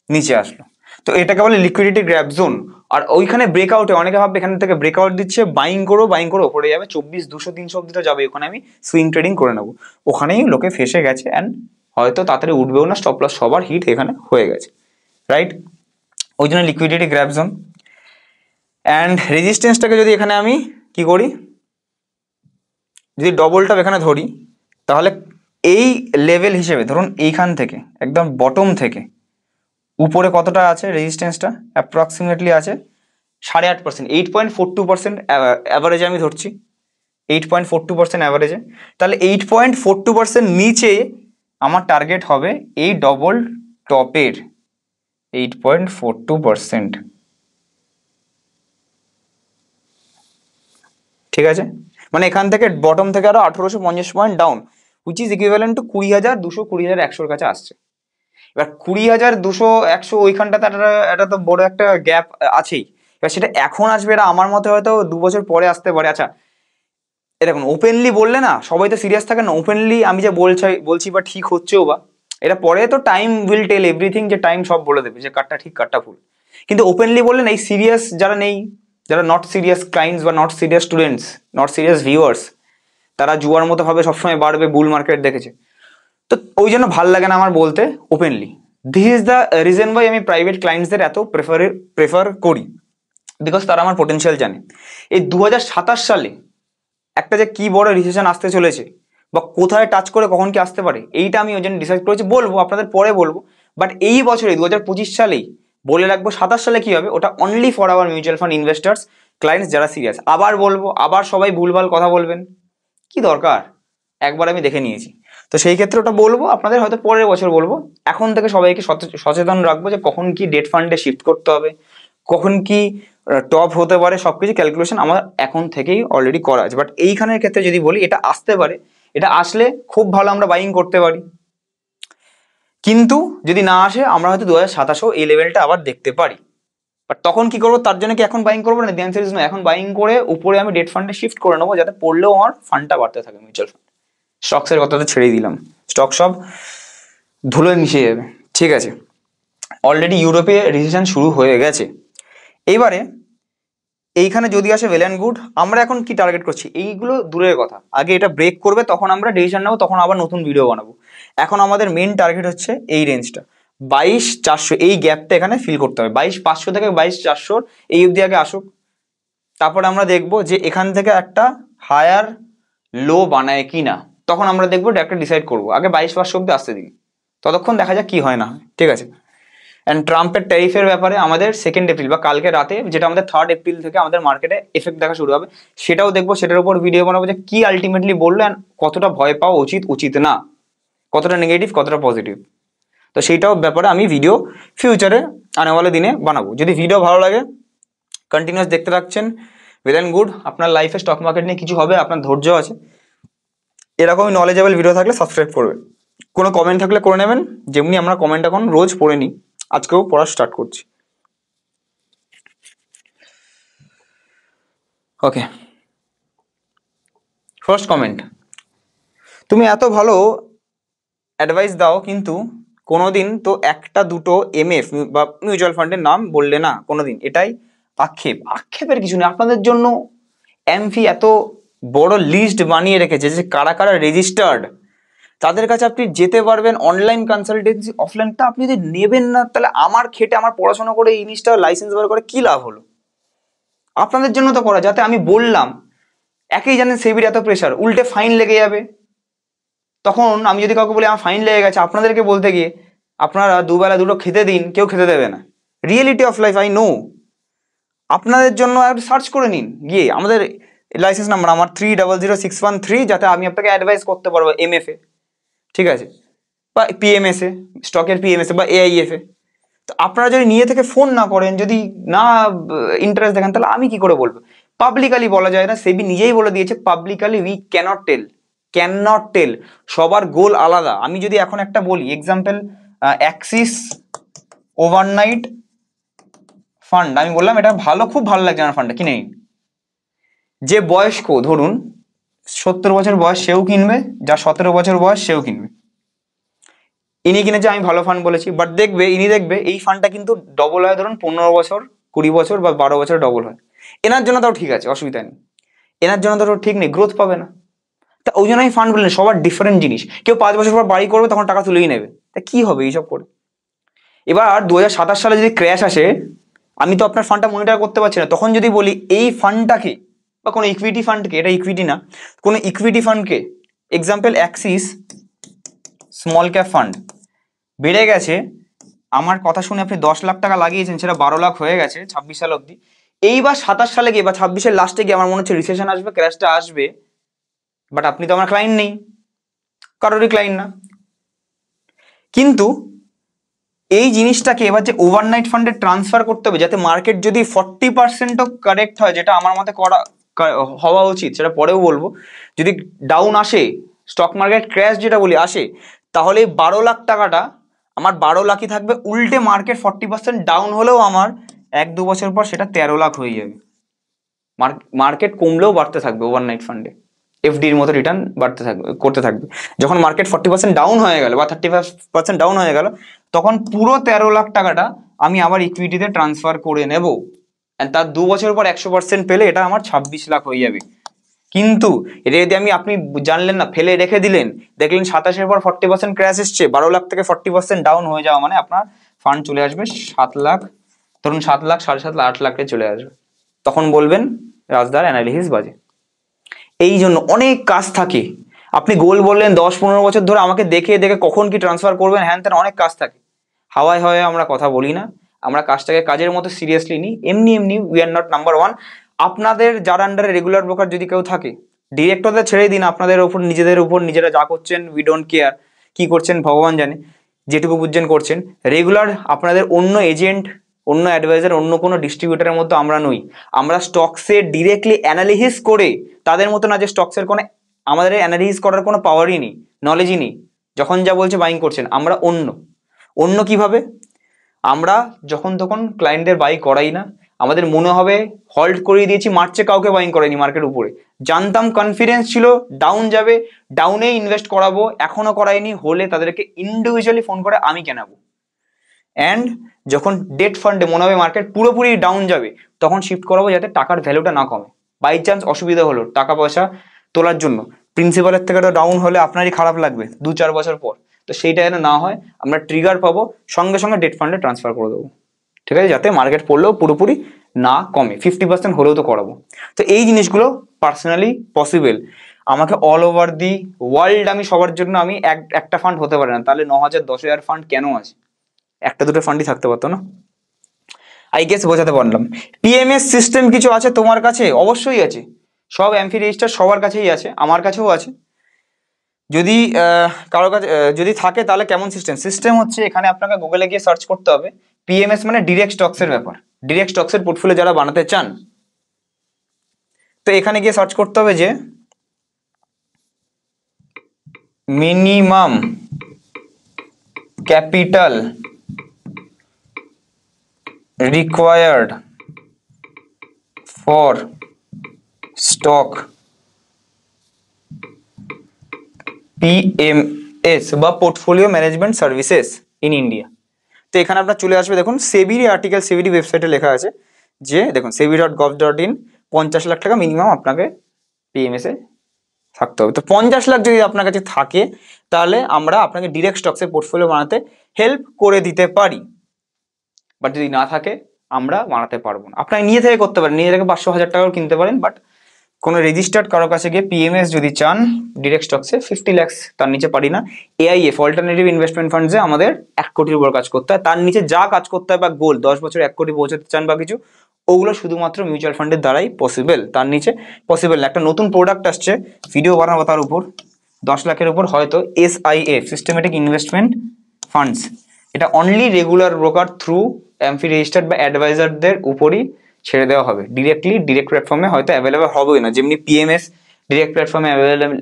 নিচে আসলো, তো এটাকে বলে লিকুইডিটি গ্র্যাব জোন। আর ওইখানে ব্রেকআউটে অনেকে ভাববে এখান থেকে ব্রেকআউট দিচ্ছে, বাইং করে ওপরে যাবে 24, 200, 300 অব্দি তো যাবে, ওখানে আমি সুইং ট্রেডিং করে নেবো। ওখানেই লোকে ফেসে গেছে, অ্যান্ড হয়তো তাড়াতাড়ি উঠবেও না, স্টপ লস সবার হিট এখানে হয়ে গেছে, রাইট? ওই জন্য লিকুইডিটি গ্র্যাব জোন। অ্যান্ড রেজিস্ট্যান্সটাকে যদি এখানে আমি কি করি, যদি ডবল টপ এখানে ধরি, তাহলে এই লেভেল হিসেবে ধরুন এইখান থেকে একদম বটম থেকে উপরে কতটা আছে রেজিস্ট্যান্সটা, অ্যাপ্রক্সিমেটলি আছে 8.5%, 8.42% অ্যাভারেজে আমি ধরছি, 8.42% অ্যাভারেজে। তাহলে 8.42% নিচে আমার টার্গেট হবে এই ডবল টপের 8.42%, ঠিক আছে? মানে এখান থেকে বটম থেকে আরো 1850 point down, which is equivalent to 20,200, 20,100-র কাছে আসছে। এবার 20,200, 100 ওইখানটাতে একটা তো বড় একটা গ্যাপ আছেই। এবার সেটা এখন আসবে, এটা আমার মতে হয়তো 2 বছর পরে আসতে পারে। আচ্ছা, এ দেখুন, ওপেনলি বললে না সবাই তো সিরিয়াস থাকে না, ওপেনলি আমি যে বলছি বা ঠিক হচ্ছেও বা, এটা পরে তো টাইম উইল টেল এভরিথিং, যে টাইম সব বলে দেবে যে কারটা ঠিক কারটা ভুল। কিন্তু ওপেনলি বললে না, এই সিরিয়াস যারা নেই, যারা নট সিরিয়াস ক্লায়েন্টস বা not serious students, not serious viewers, তারা জুয়ার মতো ভাবে সবসময় বাড়বে, বুল মার্কেট দেখেছে, তো ওই জন্য ভাল লাগে না আমার বলতে openly. This is the reason why আমি প্রাইভেট ক্লায়েন্টসদের এত প্রেফার করি, বিকজ তারা আমার পোটেনশিয়াল জানে। এই 2027 সালে একটা যে কি বড় রিসেশন আসতে চলেছে, বা কোথায় টাচ করে কখন কি আসতে পারে, এইটা আমি ওই জন্য ডিসাইড করেছি, বলবো আপনাদের পরে বলবো। বাট এই বছরে 2025 সালেই বলে রাখবো, 27 সালে কি হবে ওটা only for our mutual fund investors clients যারা সিরিয়াস। আবার বলবো, আবার সবাই ভুলভাল কথা বলবেন, কি দরকার, একবার আমি দেখে নিয়েছি। তো সেই ক্ষেত্রে ওটা বলবো আপনাদের, হয়তো পরের বছর বলবো। এখন থেকে সবাইকে সচেতন রাখবো যে কখন কি ডেট ফান্ডে শিফট করতে হবে, কখন কি টপ হতে পারে, সবকিছু ক্যালকুলেশন আমার এখন থেকেই অলরেডি করা আছে। বাট এইখানের ক্ষেত্রে যদি বলি, এটা আসতে পারে, এটা আসলে খুব ভালো আমরা বাইং করতে পারি, কিন্তু যদি না আসে আমরা হয়তো 2027-ও এই লেভেলটা আবার দেখতে পারি। বাট তখন কি করবো, তার জন্য কি এখন বাইং করবো না? The answer is no. এখন বাইং করে উপরে আমি ডেট ফান্ডে শিফট করে নেবো, যাতে পড়লেও আমার ফান্ডটা বাড়তে থাকে। মিউচুয়াল ফান্ড, স্টকসের কথা তো ছেড়েই দিলাম, স্টক সব ধুলো মিশে যাবে, ঠিক আছে? অলরেডি ইউরোপে রিসেশন শুরু হয়ে গেছে। এইবারে এইখানে যদি আসে ওয়েল অ্যান্ড গুড। আমরা এখন কি টার্গেট করছি, এইগুলো দূরের কথা, আগে এটা ব্রেক করবে তখন আমরা ডিসিশন নেবো, তখন আবার নতুন ভিডিও বানাবো। এখন আমাদের মেন টার্গেট হচ্ছে এই রেঞ্জটা 22,400, এই গ্যাপটা এখানে ফিল করতে হবে। 22,500 থেকে 22,400 এই অবধি আগে আসুক, তারপরে আমরা দেখবো যে এখান থেকে একটা হায়ার লো বানায় কি না, তখন আমরা দেখবো, একটা ডিসাইড করবো। আগে 22,500 অব্দি আসতে দিই, ততক্ষণ দেখা যাক কি হয় না, ঠিক আছে? অ্যান্ড ট্রাম্পের ট্যারিফের ব্যাপারে আমাদের 2 এপ্রিল বা কালকে রাতে, যেটা আমাদের 3 এপ্রিল থেকে আমাদের মার্কেটে এফেক্ট দেখা শুরু হবে, সেটাও দেখবো, সেটার উপর ভিডিও বানাবো, যে কি আলটিমেটলি বললো অ্যান্ড কতটা ভয় পাওয়া উচিত, উচিত না, কতটা নেগেটিভ, কতটা পজিটিভ। তো সেইটাও ব্যাপারে আমি ভিডিও ফিউচারে আনেওয়ালা দিনে বানাবো। যদি ভিডিও ভালো লাগে কন্টিনিউয়াস দেখতে থাকছেন, ওয়েল অ্যান্ড গুড। আপনার লাইফে স্টক মার্কেট নিয়ে কিছু হবে, আপনার ধৈর্য আছে, এরকমই নলেজেবল ভিডিও থাকলে সাবস্ক্রাইব করবেন। কোনো কমেন্ট থাকলে করে নেবেন, যেমনি আমরা কমেন্ট এখন রোজ পড়ে নিই, আজকেও পড়া স্টার্ট করছি। ওকে, ফার্স্ট কমেন্ট, তুমি এত ভালো অ্যাডভাইস দাও, কিন্তু কোনোদিন তো একটা দুটো এমএফ বা মিউচুয়াল ফান্ডের নাম বললে না কোনোদিন, এটাই আক্ষেপ। আক্ষেপের কিছু নেই, আপনাদের জন্য এমফি এত বড় লিস্ট বানিয়ে রেখেছে যে কারা কারা রেজিস্টার্ড, তাদের কাছে আপনি যেতে পারবেন, অনলাইন কনসালটেন্সি অফলাইনটা আপনি যদি নেবেন না, তাহলে আমার খেটে আমার পড়াশোনা করে এই জিনিসটা লাইসেন্স বার করে কি লাভ হলো? আপনাদের জন্য তো করা, যাতে আমি বললাম, একেই জানেন সেবির এত প্রেশার, উল্টে ফাইন লেগে যাবে। তখন আমি যদি কাউকে বলি আমার ফাইন লেগে গেছে, আপনাদেরকে বলতে গিয়ে আপনারা দুবেলা দুটো খেতে দিন, কেউ খেতে দেবে না। Reality of life I know. আপনাদের জন্য একটু সার্চ করে নিন গিয়ে আমাদের লাইসেন্স নাম্বার আমার 300613, যাতে আমি আপনাকে অ্যাডভাইস করতে পারবো এমএফএ, ঠিক আছে, বা পিএমএসএ, স্টকের পিএমএসএ বা এআইএফএ। তো আপনারা যদি নিয়ে থেকে ফোন না করেন, যদি না ইন্টারেস্ট দেখান, তাহলে আমি কি করে বলবো? পাবলিকালি বলা যায় না, সেবি নিজেই বলে দিয়েছে পাবলিকালি উই ক্যানট টেল। সবার গোল আলাদা। আমি যদি এখন একটা বলি এক্সাম্পল, অ্যাক্সিস ওভারনাইট ফান্ড, আমি বললাম এটা ভালো, খুব ভালো লাগছে আমার ফান্ডটা, কিনে নিন। যে বয়স্ক, ধরুন 70 বছর বয়স, সেও কিনবে, যা 17 বছর বয়স সেও কিনবে। ইনি কিনেছে, আমি ভালো ফান্ড বলেছি, বাট ইনি দেখবে এই ফান্ডটা কিন্তু ডবল হয়, ধরুন 15 বছর, 20 বছর বা 12 বছর ডবল হয়। এনার জন্য তাও ঠিক আছে, অসুবিধা নেই। এনার জন্য তো ঠিক নেই, গ্রোথ পাবে না। তা ওই জন্য আমি ফান্ড বললেন, সবার ডিফারেন্ট জিনিস। কেউ 5 বছর পর বাড়ি করবে, তখন টাকা তুলেই নেবে, তা কি হবে এইসব করে? এবার 2027 সালে যদি ক্র্যাশ আসে, আমি তো আপনার ফান্ডটা মনিটর করতে পারছি না। তখন যদি বলি এই ফান্ডটাকে, বা কোনো ইকুইটি ফান্ডকে, এটা ইকুইটি না, কোনো ইকুইটি ফান্ডকে, example Axis small cap fund বেড়ে গেছে, আমার কথা শুনে আপনি 10 লাখ টাকা লাগিয়েছেন, সেটা 12 লাখ হয়ে গেছে 26 সাল অব্দি। এইবার 27 সালে গিয়ে বা 26-এর লাস্টে গিয়ে আমার মনে হচ্ছে রিসেশন আসবে, ক্র্যাশটা আসবে, বাট আপনি তো আমার ক্লায়েন্ট নেই, কারোরই ক্লায়েন্ট না। কিন্তু এই জিনিসটাকে এবার যে ওভারনাইট ফান্ডে ট্রান্সফার করতে হবে, যাতে মার্কেট যদি 40%ও কারেক্ট হয়, যেটা আমার মতে হওয়া উচিত, সেটা পরেও বলবো, যদি ডাউন আসে, স্টক মার্কেট ক্র্যাশ যেটা বলি আসে, তাহলে 12 লাখ টাকাটা আমার 12 লাখই থাকবে। উল্টে মার্কেট 40% ডাউন হলেও আমার 1-2 বছর পর সেটা 13 লাখ হয়ে যাবে। মার্কেট কমলেও বাড়তে থাকবে ওভারনাইট ফান্ডে, এফডির মতো রিটার্ন করতে থাকবে। যখন মার্কেট 40% ডাউন হয়ে গেল বা 35% ডাউন হয়ে গেল, তখন পুরো 13 লাখ টাকাটা আমি আবার ইকুইটিতে ট্রান্সফার করে নেব। তার 2 বছর পর 100% পেলে এটা আমার 26 লাখ হয়ে যাবে। কিন্তু এটা যদি আপনি জানলেন না, ফেলে রেখে দিলেন, দেখলেন 27-এর পর 40% ক্র্যাশ এসছে, 12 লাখ থেকে 40% ডাউন হয়ে যাওয়া মানে আপনার ফান্ড চলে আসবে 7 লাখ, ধরুন 7 লাখ, 7.5 লাখ, 8 লাখে চলে আসবে। তখন বলবেন রাজদার অ্যানালিসিস বাজে। এই জন্য অনেক কাজ থাকে। আপনি গোল বললেন 10-15 বছর ধরে আমাকে দেখে দেখে কখন কি ট্রান্সফার করবেন, হ্যান ত্যান অনেক কাজ থাকে। হাওয়ায় হাওয়ায় আমরা কথা বলি না, আমরা কাজটাকে কাজের মতো সিরিয়াসলি নিই। এমনি উই আর নট নাম্বার 1। আপনাদের যার আন্ডারে রেগুলার ব্রোকার যদি কেউ থাকে, ডিরেক্টরদের ছেড়ে দিন, আপনাদের উপর নিজেদের উপর নিজেরা যা করছেন, উই ডোন্ট কেয়ার, কি করছেন ভগবান জানে, যেটুকু বুঝছেন করছেন। রেগুলার আপনাদের অন্য এজেন্ট, অন্য অ্যাডভাইজার, অন্য কোনো ডিস্ট্রিবিউটারের মতো আমরা নই। আমরা স্টকসে ডিরেক্টলি অ্যানালিসিস করে, তাদের মতো না যে স্টকসের কোনো আমাদের অ্যানালিসিস করার কোনো পাওয়ারই নেই, নলেজই নেই, যখন যা বলছে বাইং করছেন। আমরা অন্য কিভাবে, আমরা যখন তখন ক্লায়েন্টদের বাই করাই না। আমাদের মনে হবে হল্ড করিয়ে দিয়েছি, মার্চে কাউকে বাইং করাইনি মার্কেট উপরে, জানতাম কনফিডেন্স ছিল ডাউন যাবে, ডাউনে ইনভেস্ট করাবো, এখনো করাইনি, হলে তাদেরকে ইন্ডিভিজুয়ালি ফোন করে আমি কেনাবো। অ্যান্ড যখন ডেট ফান্ডে মনে হবে মার্কেট পুরোপুরি ডাউন যাবে, তখন শিফট করাবো, যাতে টাকার ভ্যালুটা না কমে। বাই চান্স অসুবিধা হলো টাকা পয়সা তোলার জন্য, প্রিন্সিপালের থেকে ডাউন হলে আপনারই খারাপ লাগবে 2-4 বছর পর, তো সেইটা যেন না হয়, আমরা ট্রিগার পাবো, সঙ্গে সঙ্গে ডেট ফান্ডে ট্রান্সফার করে দেবো, ঠিক আছে, যাতে মার্কেট পড়লেও পুরোপুরি না কমে, 50% হলেও তো করাবো। তো এই জিনিসগুলো পার্সোনালি পসিবল। আমাকে অল ওভার দি ওয়ার্ল্ড আমি সবার জন্য আমি একটা ফান্ড হতে পারে না, তাহলে 9,000 10,000 ফান্ড কেন আছে? একটা দুটো ফান্ডই থাকতে পারতো না। আই গেস বোঝাতে পারলাম। পিএমএস সিস্টেম কিছু আছে তোমার কাছে? অবশ্যই আছে, সব এমফি রেজিস্টার সবার কাছেই আছে, আমার কাছেও আছে। যদি কারোর কাছে যদি থাকে, তাহলে কেমন সিস্টেম হচ্ছে, এখানে আপনাকে গুগলে গিয়ে সার্চ করতে হবে। পিএমএস মানে ডিরেক্ট স্টকসের ব্যাপার, ডিরেক্ট স্টকসের পোর্টফোলিও যারা বানাতে চান, তো এখানে গিয়ে সার্চ করতে হবে যে minimum capital required for stock PMS বা portfolio management services in India. তো এখানে আপনার চলে আসবে, দেখুন সেবির আর্টিকেল, সেবির ওয়েবসাইটে লেখা আছে যে দেখুন sebi.gov.in 50 লাখ টাকা মিনিমাম আপনাকে পিএমএস এ থাকতে হবে। তো 50 লাখ যদি আপনার কাছে থাকে, তাহলে আমরা আপনাকে ডিরেক্ট স্টকসের পোর্টফোলিও বানাতে হেল্প করে দিতে পারি। বাট যদি না থাকে আমরা বানাতে পারবো না। আপনাকে নিজে থেকে করতে পারেন, নিজে থেকে 500,000 টাকাও কিনতে পারেন, বাট কোনো রেজিস্টার্ড কারো কাছে গিয়ে পিএমএস যদি চান ডিরেক্ট স্টকসে 50 lakhs তার নিচে পারি না। এআইএফ অল্টারনেটিভ ইনভেস্টমেন্ট ফান্ডসে আমাদের 1 কোটির উপর কাজ করতে হয়, তার নিচে যা কাজ করতে হয় বা গোল 10 বছর 1 কোটি পৌঁছাতে চান বা কিছু, ওগুলো শুধুমাত্র মিউচুয়াল ফান্ডের দ্বারাই পসিবল, তার নিচে পসিবল না। একটা নতুন প্রোডাক্ট আসছে, ভিডিও বানাবো তার উপর, 10 লাখের উপর হয়তো, SIF সিস্টেমেটিক ইনভেস্টমেন্ট ফান্ডস। এটা only regular broker through AMFI registered বা অ্যাডভাইজারদের উপরই ছেড়ে দেওয়া হবে, ডিরেক্টলি ডিরেক্ট প্ল্যাটফর্মে হয়তো অ্যাভেলেবেল হবেই না। যেমনি পিএমএস ডিরেক্ট প্ল্যাটফর্মে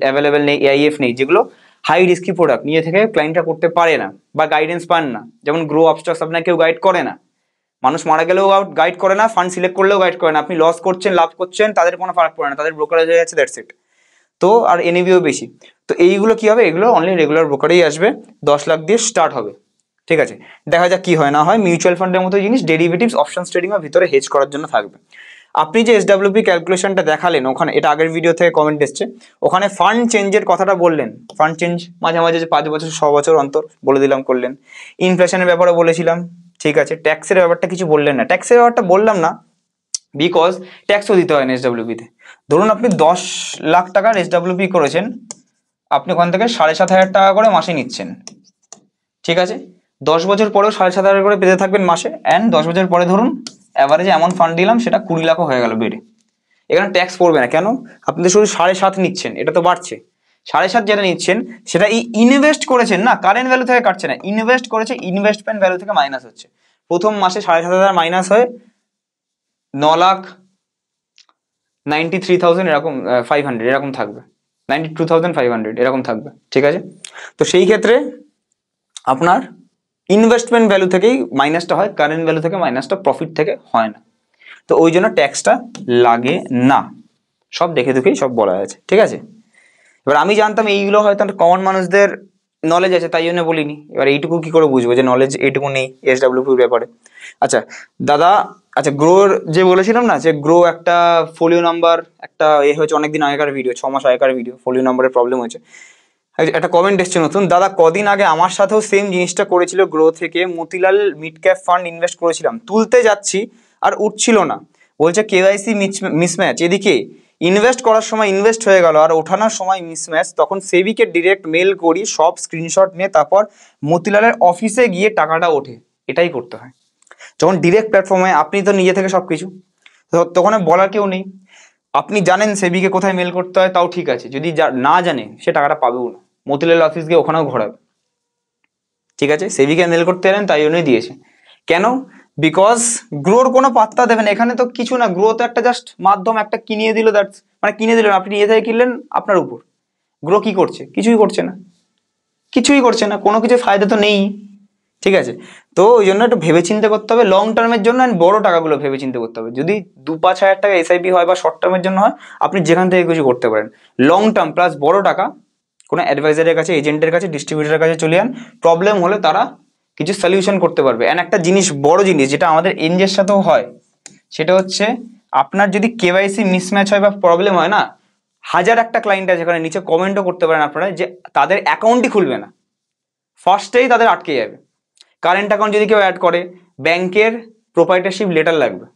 অ্যাভেলেবেল নেই, এআইএফ নেই, যেগুলো হাই রিস্কি প্রোডাক্ট নিজে থেকে ক্লায়েন্টরা করতে পারে না বা গাইডেন্স পান না। যেমন গ্রো আপ স্টকস আপনাকে কেউ গাইড করে না, মানুষ মারা গেলেও গাইড করে না, ফান্ড সিলেক্ট করলেও গাইড করে না। আপনি লস করছেন লাভ করছেন তাদের কোনো ফারাক পড়ে না, তাদের ব্রোকারেজ হয়ে যাচ্ছে, দ্যাটস ইট। তো আর এনএভিও বেশি। তো এইগুলো কি হবে, এগুলো অনলি রেগুলার ব্রোকারেই আসবে, 10 লাখ দিয়ে স্টার্ট হবে। ঠিক আছে, দেখা যাক কি হয় না হয়। মিউচুয়াল ফান্ডের মতো জিনিস ডেরিভেটিভস অপশনস ট্রেডিং এর ভিতরে হেজ করার জন্য থাকবে। আপনি যে এসডব্লিউপি ক্যালকুলেশনটা দেখালেন ওখানে, এটা আগের ভিডিও থেকে কমেন্ট এসছে, ওখানে ফান্ড চেঞ্জের কথাটা বললেন, ফান্ড চেঞ্জ মাঝে মাঝে যে 5 বছর 6 বছর অন্তর বলে দিলাম করলেন, ইনফ্লেশনের ব্যাপারে বলেছিলাম, ঠিক আছে। ট্যাক্সের ব্যাপারটা কিছু বললেন না, ট্যাক্সের ব্যাপারটা বললাম না বিকজ ট্যাক্সও দিতে হয় না এসডব্লিউপিতে। ধরুন আপনি 10 লাখ টাকার এসডব্লিউপি করেছেন, আপনি ওখান থেকে 7,500 টাকা করে মাসে নিচ্ছেন, ঠিক আছে। 10 বছর পরেও 7,500 করে পেতে থাকবেন মাসে, অ্যান্ড 10 বছর পরে ধরুন অ্যাভারেজে এমন ফান্ড দিলাম সেটা 20 লাখও হয়ে গেল বেড়ে, এখানে ট্যাক্স পড়বে না। কেন? আপনি তো শুধু 7.5 নিচ্ছেন, এটা তো বাড়ছে। 7.5 যেটা নিচ্ছেন সেটা ইনভেস্ট করেছেন না, কারেন্ট ভ্যালু থেকে কাটছে না, ইনভেস্ট করেছে, ইনভেস্টমেন্ট ভ্যালু থেকে মাইনাস হচ্ছে। প্রথম মাসে 7,500 মাইনাস হয়ে 9,93,000 এরকম 500 এরকম থাকবে, 92,500 এরকম থাকবে, ঠিক আছে। তো সেই ক্ষেত্রে আপনার ইনভেস্টমেন্ট ভ্যালু থেকেই মাইনাসটা হয়, কারেন্ট ভ্যালু থেকে মাইনাসটা প্রফিট থেকে হয় না। তো ওই জন্য ট্যাক্সটা লাগে না, সব দেখে দেখেই সব বলা আছে, ঠিক আছে। এবার আমি জানতাম এইগুলো হয়তো কমন মানুষদের নলেজ আছে তাই জন্য বলিনি। এবার এইটুকু কি করে বুঝবো যে নলেজ এইটুকু নেই এসডব্লিউপির ব্যাপারে। আচ্ছা দাদা, আচ্ছা গ্রোর যে বলেছিলাম না, যে গ্রো একটা ফোলিও নাম্বার, একটা হয়েছে অনেকদিন আগেকার ভিডিও, 6 মাস আগেকার ভিডিও, ফোলিও নাম্বারের প্রবলেম হয়েছে। একটা কমেন্ট এসছে নতুন, দাদা কদিন আগে আমার সাথেও সেম জিনিসটা করেছিল, গ্রো থেকে Motilal mid cap fund invest করেছিলাম, তুলতে যাচ্ছি আর উঠছিল না, বলছে কেওয়াইসি মিসম্যাচ, এদিকে ইনভেস্ট করার সময় ইনভেস্ট হয়ে গেল আর ওঠানোর সময় মিসম্যাচ, তখন সেবিকে ডিরেক্ট মেল করি, সব স্ক্রিনশট নিয়ে তারপর মতিলালের অফিসে গিয়ে টাকাটা ওঠে। এটাই করতে হয় যখন ডিরেক্ট প্ল্যাটফর্মে, আপনি তো নিজে থেকে সব কিছু, তখন বলার কেউ নেই। আপনি জানেন সেবিকে কোথায় মেল করতে হয়, তাও ঠিক আছে, যদি না জানে সে টাকাটা পাবেও না, মতিলাল অফিস গিয়ে ওখানেও ঘোরাবে, ঠিক আছে। সেবিকে মেল করতে এলেন তাই জন্যই দিয়েছে। কেন? বিকজ গ্রোর কোনো পাত্তা দেবেন এখানে তো কিছু না, গ্রো তো একটা জাস্ট মাধ্যম, একটা কিনিয়ে দিল, দ্যাটস মানে কিনে দিলেন, আপনি নিজে থেকে কিনলেন আপনার উপর। গ্রো কি করছে? কিছুই করছে না, কিছুই করছে না, কোনো কিছু ফায়দা তো নেই, ঠিক আছে। তো ওই জন্য একটু ভেবে চিন্তে করতে হবে লং টার্মের জন্য, বড় টাকাগুলো ভেবে চিন্তে করতে হবে। যদি 2-5 হাজার টাকা এসআইপি হয় বা শর্ট টার্মের জন্য হয়, আপনি যেখান থেকে কিছু করতে পারেন। লং টার্ম প্লাস বড় টাকা কোনো অ্যাডভাইজারের কাছে, এজেন্টের কাছে, ডিস্ট্রিবিউটারের কাছে চলে যান, প্রবলেম হলে তারা কিছু সলিউশন করতে পারবে। অ্যান্ড একটা জিনিস, বড় জিনিস যেটা আমাদের এনজের সাথেও হয়, সেটা হচ্ছে আপনার যদি কেওয়াইসি মিসম্যাচ হয় বা প্রবলেম হয় না, 1000 একটা ক্লায়েন্ট আছে, যেখানে নিচে কমেন্টও করতে পারেন আপনারা, যে তাদের অ্যাকাউন্টই খুলবে না, ফার্স্টেই তাদের আটকে যাবে। কারেন্ট অ্যাকাউন্ট যদি কেউ অ্যাড করে, ব্যাংকের প্রোপাইটারশিপ লেটার লাগবে,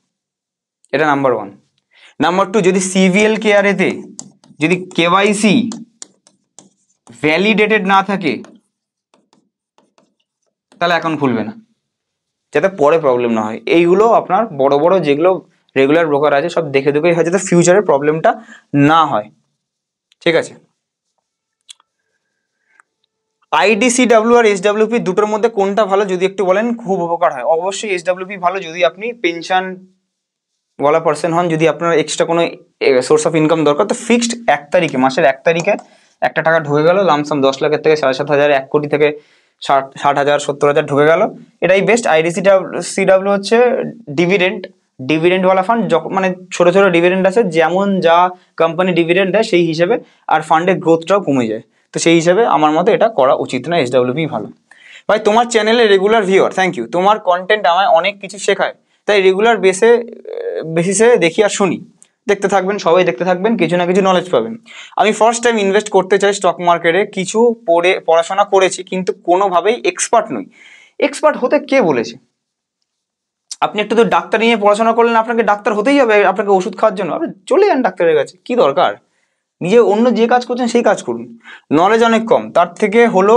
এটা নাম্বার 1। নাম্বার 2, যদি সিভিএল কেয়ারেতে যদি কেওয়াইসি ভ্যালিডেটেড না থাকে তাহলে অ্যাকাউন্ট খুলবে না, যাতে পরে প্রবলেম না হয়। এইগুলো আপনার বড় বড় যেগুলো রেগুলার ব্রোকার আছে সব দেখে দেখেই হয়, যাতে ফিউচারে প্রবলেমটা না হয়, ঠিক আছে। আইডিসিডাব্লিউ আর এসডাব্লিউপি দুটোর মধ্যে কোনটা ভালো যদি একটু বলেন, খুব উপকার হয়। অবশ্যই এসডাব্লিউপি ভালো যদি আপনি পেনশন ওয়ালা পার্সন হন, যদি আপনার এক্সট্রা কোনো সোর্স অফ ইনকাম দরকার, তো ফিক্সড 1 তারিখে, মাসের 1 তারিখে একটা টাকা ঢুকে গেল, লামসাম 10 লাখের থেকে 7,500, 1 কোটি থেকে 60,000 70,000 ঢুকে গেল, এটাই বেস্ট। আইডিসিডাব্লিউ হচ্ছে ডিভিডেন্ড ওয়ালা ফান্ড, মানে ছোট ছোট ডিভিডেন্ড আছে, যেমন যা কোম্পানি ডিভিডেন্ড দেয় সেই হিসেবে, আর ফান্ডের গ্রোথটাও কমে যায়, তো সেই হিসেবে আমার মতে এটা করা উচিত না, এসডাব্লিউপি ভালো। ভাই তোমার চ্যানেলে রেগুলার ভিউয়ার, থ্যাংক ইউ, তোমার কন্টেন্ট আমায় অনেক কিছু শেখায়, তাই রেগুলার বেসিসে দেখি আর শুনি। দেখতে থাকবেন, সবাই দেখতে থাকবেন, কিছু না কিছু নলেজ পাবেন। আমি ফার্স্ট টাইম ইনভেস্ট করতে চাই স্টক মার্কেটে, কিছু পড়াশোনা করেছি কিন্তু কোনোভাবেই এক্সপার্ট নই। এক্সপার্ট হতে কে বলেছে? আপনি একটু তো ডাক্তার নিয়ে পড়াশোনা করলেন, আপনাকে ডাক্তার হতেই হবে, আপনাকে ওষুধ খাওয়ার জন্য আপনি চলে যান ডাক্তারের কাছে, কি দরকার? নিজে অন্য যে কাজ করছেন সেই কাজ করুন। নলেজ অনেক কম, তার থেকে হলো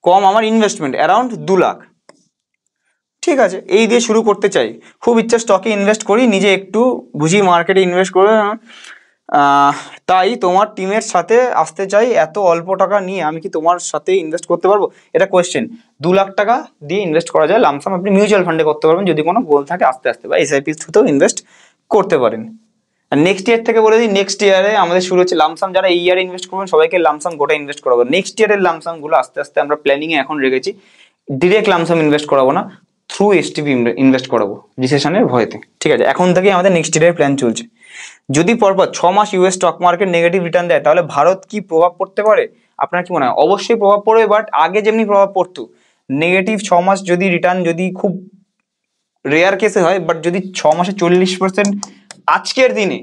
কম আমার ইনভেস্টমেন্ট অ্যারাউন্ড 2 লাখ। ঠিক আছে, এই দিয়ে শুরু করতে চাই, খুব ইচ্ছা স্টকে ইনভেস্ট করি, নিজে একটু বুঝি মার্কেটে ইনভেস্ট করে। তাই তোমার টিমের সাথে আসতে চাই, এত অল্প টাকা নিয়ে আমি কি তোমার সাথে ইনভেস্ট করতে পারবো? এটা কোয়েশ্চেন। 2 লাখ টাকা দিয়ে ইনভেস্ট করা যায় লামসাম, আপনি মিউচুয়াল ফান্ডে করতে পারবেন যদি কোনো গোল থাকে, আস্তে আস্তে বা এসআইপি থ্রুতেও ইনভেস্ট করতে পারেন। আর নেক্সট ইয়ার থেকে বলে দিই, নেক্সট ইয়ারে আমাদের শুরু হচ্ছে লামসাম, যারা এই ইয়ারে ইনভেস্ট করবেন সবাইকে লামসাম গোটা ইনভেস্ট করাবো। নেক্সট ইয়ারের লামসাম গুলো আস্তে আস্তে আমরা প্ল্যানিং এ এখন রেখেছি, ডিরেক্ট লামসাম ইনভেস্ট করাবো না, থ্রু এসটিপি ইনভেস্ট করাবো রিসেশনের ভয়েতে। ঠিক আছে, এখন থেকেই আমাদের নেক্সট ইয়ারের প্ল্যান চলছে। যদি পরপর 6 মাস US stock market negative return দেয় তাহলে ভারত কি প্রভাব পড়তে পারে? আপনার কি মনে হয়? অবশ্যই প্রভাব পড়বে, বাট আগে যেমনি প্রভাব পড়তো, নেগেটিভ 6 মাস যদি রিটার্ন যদি খুব রেয়ার কেসে হয়, বাট যদি 6 মাসে 40% আজকের দিনে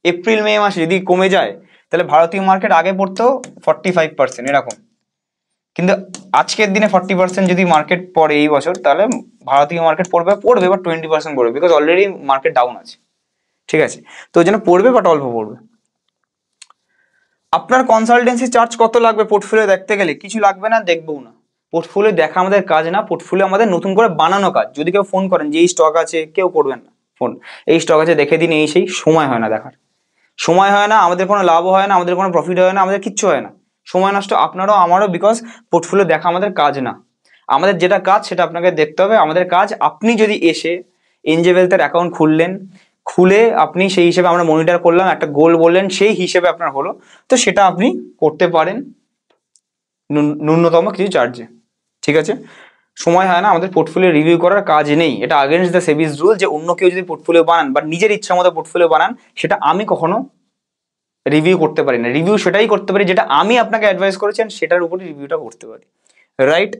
এপ্রিল মে মাসে যদি কমে যায়, তাহলে ভারতীয় মার্কেট আগে পড়তো 45% এরকম। কিন্তু আজকের দিনে 40% যদি মার্কেট পড়ে এই বছর, তাহলে ভারতীয় মার্কেট পড়বে বাট 20% পড়বে, বিকজ অলরেডি মার্কেট ডাউন আছে। ঠিক আছে, তো ওই জন্য পড়বে বাট অল্প পড়বে। আপনার কনসালটেন্সি চার্জ কত লাগবে পোর্টফোলিও দেখতে গেলে? কিছু লাগবে না, দেখবো না। পোর্টফোলিও দেখা আমাদের কাজ না, পোর্টফোলিও আমাদের নতুন করে বানানো কাজ। যদি কেউ ফোন করেন যে এই স্টক আছে, কেউ করবেন না ফোন, এই স্টক আছে দেখে দিন, এই সেই, সময় হয় না দেখার, সময় হয় না, আমাদের কোনো লাভও হয় না, আমাদের কোনো প্রফিট হয় না, আমাদের কিচ্ছু হয় না, সময় নষ্ট আপনারও আমারও, বিকজ পোর্টফোলিও দেখা আমাদের কাজ না। আমাদের যেটা কাজ সেটা আপনাকে দেখতে হবে। আমাদের কাজ, আপনি যদি এসে এনজে ওয়েলথের অ্যাকাউন্ট খুললেন, খুলে আপনি সেই হিসেবে আমরা মনিটর করলাম, একটা গোল বললেন, সেই হিসেবে আপনার হলো, তো সেটা আপনি করতে পারেন ন্যূনতম কিছু চার্জে। ঠিক আছে, সময় হয় না, আমাদের পোর্টফোলিও রিভিউ করার কাজ নেই, এটা আগেনস্ট দ্য সেবিস রুল, যে অন্য কেউ যদি পোর্টফোলিও বানান বা নিজের ইচ্ছা মতো পোর্টফোলিও বানান, সেটা আমি কখনো রিভিউ করতে পারি না। রিভিউ সেটাই করতে পারি যেটা আমি আপনাকে অ্যাডভাইস করেছেন, সেটার উপরে রিভিউটা করতে পারি, right?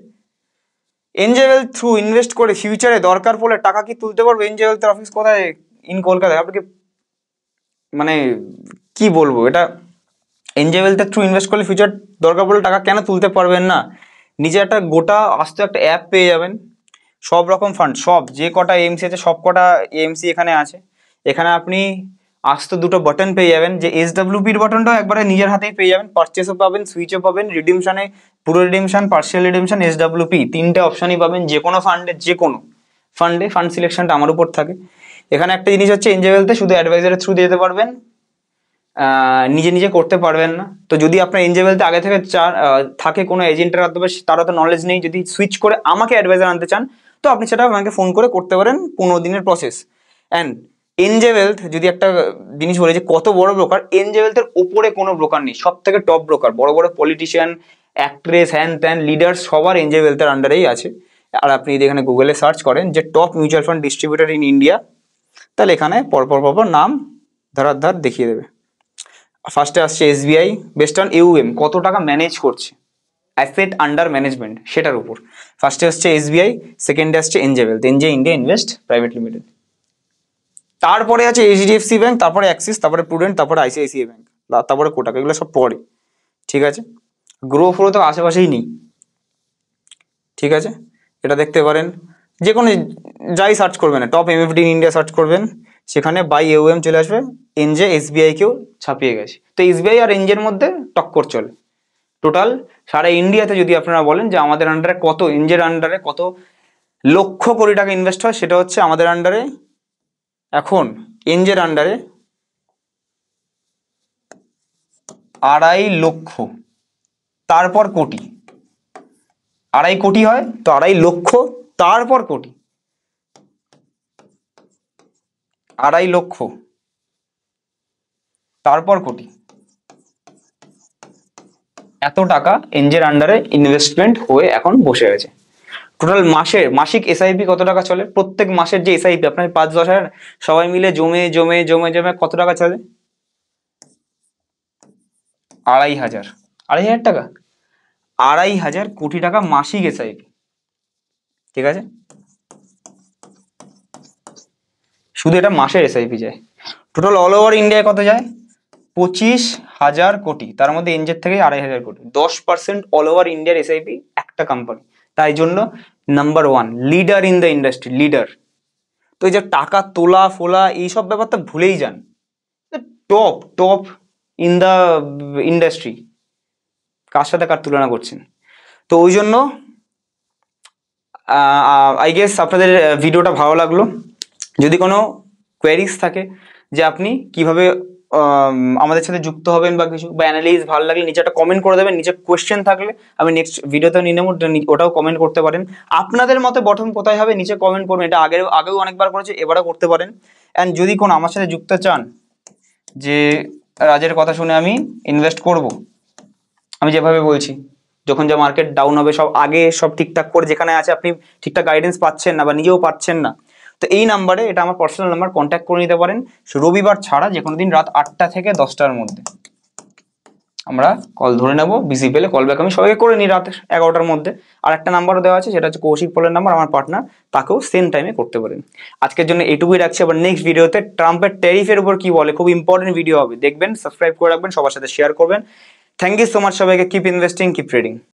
NJ wealth through invest করে ফিউচারে দরকার পড়লে টাকা কি তুলতে পারবো? এনজে ওয়েলথের অফিস কোথায়? ইন কলকাতায়। আপনাকে মানে কি বলবো, এটা এনজে ওয়েলথের থ্রু ইনভেস্ট করলে ফিউচার দরকার পড়লে টাকা কেন তুলতে পারবেন না? নিজে একটা গোটা আস্তে একটা অ্যাপ পেয়ে যাবেন, সব রকম ফান্ড, সব যে কটা এএমসি আছে সব কটা এএমসি এখানে আছে। এখানে আপনি আস্তে দুটো বাটন পেয়ে যাবেন, যে এসডব্লিউপির বাটনটাও একবারে নিজের হাতেই পেয়ে যাবেন, পারচেসও পাবেন, সুইচও পাবেন, রিডিমশনে পুরো রিডিমশন, পার্সিয়াল রিডিমশন, এসডব্লিউপি, তিনটে অপশনই পাবেন যে কোনো ফান্ডে, যে কোনো ফান্ডে। ফান্ড সিলেকশনটা আমার উপর থাকে। এখানে একটা জিনিস হচ্ছে, এনজে ওয়েলথে শুধু অ্যাডভাইজারের থ্রু দিয়ে যেতে পারবেন, নিজে নিজে করতে পারবেন না। তো যদি আপনার এনজে ওয়েলথে আগে থেকে থাকে কোনো এজেন্টের মাধ্যমে, তারা তো নলেজ নেই, যদি সুইচ করে আমাকে অ্যাডভাইজার আনতে চান, তো আপনি সেটা আমাকে ফোন করে করতে পারেন, 15 দিনের প্রসেস। অ্যান্ড এনজে ওয়েলথ, যদি একটা জিনিস বলে যে কত বড় ব্রোকার, এনজে ওয়েলথের ওপরে কোনো ব্রোকার নেই, সব থেকে টপ ব্রোকার, বড় বড় পলিটিশিয়ান, অ্যাক্ট্রেস, হ্যান ত্যান, লিডার, সবার এনজে ওয়েলথের আন্ডারেই আছে। আর আপনি যদি এখানে গুগলে সার্চ করেন যে top mutual fund distributor in India, তাহলে এখানে পরপর নাম ধার দেখিয়ে দেবে। ফার্স্টে আসছে এসবিআই, বেস্ট অন ইউএম, কত টাকা ম্যানেজ করছে, অ্যাসেট আন্ডার ম্যানেজমেন্ট, সেটার উপর। ফার্স্টে আসছে এসবিআই, সেকেন্ডে আসছে NJ wealth, NJ India invest private limited, তারপরে আছে এইচডিএফসি ব্যাংক, তারপরে অ্যাক্সিস, তারপরে প্রুডেন্ট, তারপরে আইসিআইসিআই ব্যাংক, তারপরে কোটাক, এগুলো সব পরে। ঠিক আছে, গ্রো ফ্লো তো আশেপাশেই নেই। ঠিক আছে, এটা দেখতে পারেন, যে কোনো যাই সার্চ করবেন, top MFD in India search করবেন, সেখানে বাই এওএম চলে আসবে, এনজে এসবিআই কেও ছাপিয়ে গেছে। তো এসবিআই আর এনজের মধ্যে টক্কর চলে। টোটাল সারা ইন্ডিয়াতে যদি আপনারা বলেন যে আমাদের আন্ডারে কত, এনজের আন্ডারে কত লক্ষ কোটি টাকা ইনভেস্ট হয়, সেটা হচ্ছে আমাদের আন্ডারে এখন, এনজের আন্ডারে 2.5 লক্ষ, তারপর কোটি, 2.5 কোটি হয় তো 2.5 লক্ষ, তারপর কোটি, 2.5 লক্ষ, তারপর কোটি, এত টাকা এনজের আন্ডারে ইনভেস্টমেন্ট হয়ে এখন বসে আছে। টোটাল মাসিক এসআইপি কত টাকা চলে? প্রত্যেক মাসের যে এসআইপি আপনার 5-10 হাজার সবাই মিলে জমে জমে জমে জমে কত টাকা চলে? 2,500, 2,500 টাকা, 2,500 কোটি টাকা মাসিক এসআইপি। ঠিক আছে, শুধু এটা মাসের এসআইপি যায়। টোটাল অল ওভার ইন্ডিয়ায় কত যায়? 25,000 কোটি, তার মধ্যে এনজেড থেকে 2,500 কোটি। 10% অল ওভার ইন্ডিয়ার এসআইপি একটা কোম্পানি, তাই জন্য number 1 leader in the industry, leader. তো এই যে টাকা তোলা ফোলা এইসব ব্যাপারটা ভুলেই যান, top top in the industry, কার সাথে কার তুলনা করছেন? তো ওই জন্য আই গেস আপনাদের ভিডিওটা ভালো লাগলো। যদি কোনো কোয়েরিজ থাকে যে আপনি কিভাবে আমাদের সাথে যুক্ত হবেন বা কিছু, বা অ্যানালিস ভালো লাগলে নিচে একটা কমেন্ট করে দেবেন। নিচে কোয়েশ্চেন থাকলে আমি নেক্সট ভিডিওতে নিয়ে নেবো, ওটাও কমেন্ট করতে পারেন। আপনাদের মতে বটম কোথায় হবে নিচে কমেন্ট করবেন, এটা আগেও অনেকবার করেছি, এবারও করতে পারেন। অ্যান্ড যদি কোনো আমার সাথে যুক্ত চান যে রাজের কথা শুনে আমি ইনভেস্ট করব, আমি যেভাবে বলছি, যখন যা মার্কেট ডাউন হবে সব আগে সব ঠিকঠাক করে, যেখানে আছে আপনি ঠিকঠাক গাইডেন্স পাচ্ছেন না বা নিজেও পাচ্ছেন না, তো এই নাম্বারে, এটা আমার পার্সোনাল নাম্বার, কন্ট্যাক্ট করে নিতে পারেন। রবিবার ছাড়া যে কোনো দিন রাত 8টা থেকে 10টার মধ্যে আমরা কল ধরে নেবো, বিজি পেলে কল ব্যাক আমি সবাইকে করে নিই রাত 11টার মধ্যে। আর একটা নাম্বারও দেওয়া আছে, সেটা হচ্ছে কৌশিক পলের নাম্বার, আমার পার্টনার, তাকেও সেম টাইমে করতে পারেন। আজকের জন্য এইটুকুই রাখছি, আবার নেক্সট ভিডিওতে ট্রাম্পের ট্যারিফের উপর কি বলে, খুব ইম্পর্টেন্ট ভিডিও হবে, দেখবেন, সাবস্ক্রাইব করে রাখবেন, সবার সাথে শেয়ার করবেন। থ্যাংক ইউ সো মাচ সবাইকে। Keep investing, keep trading.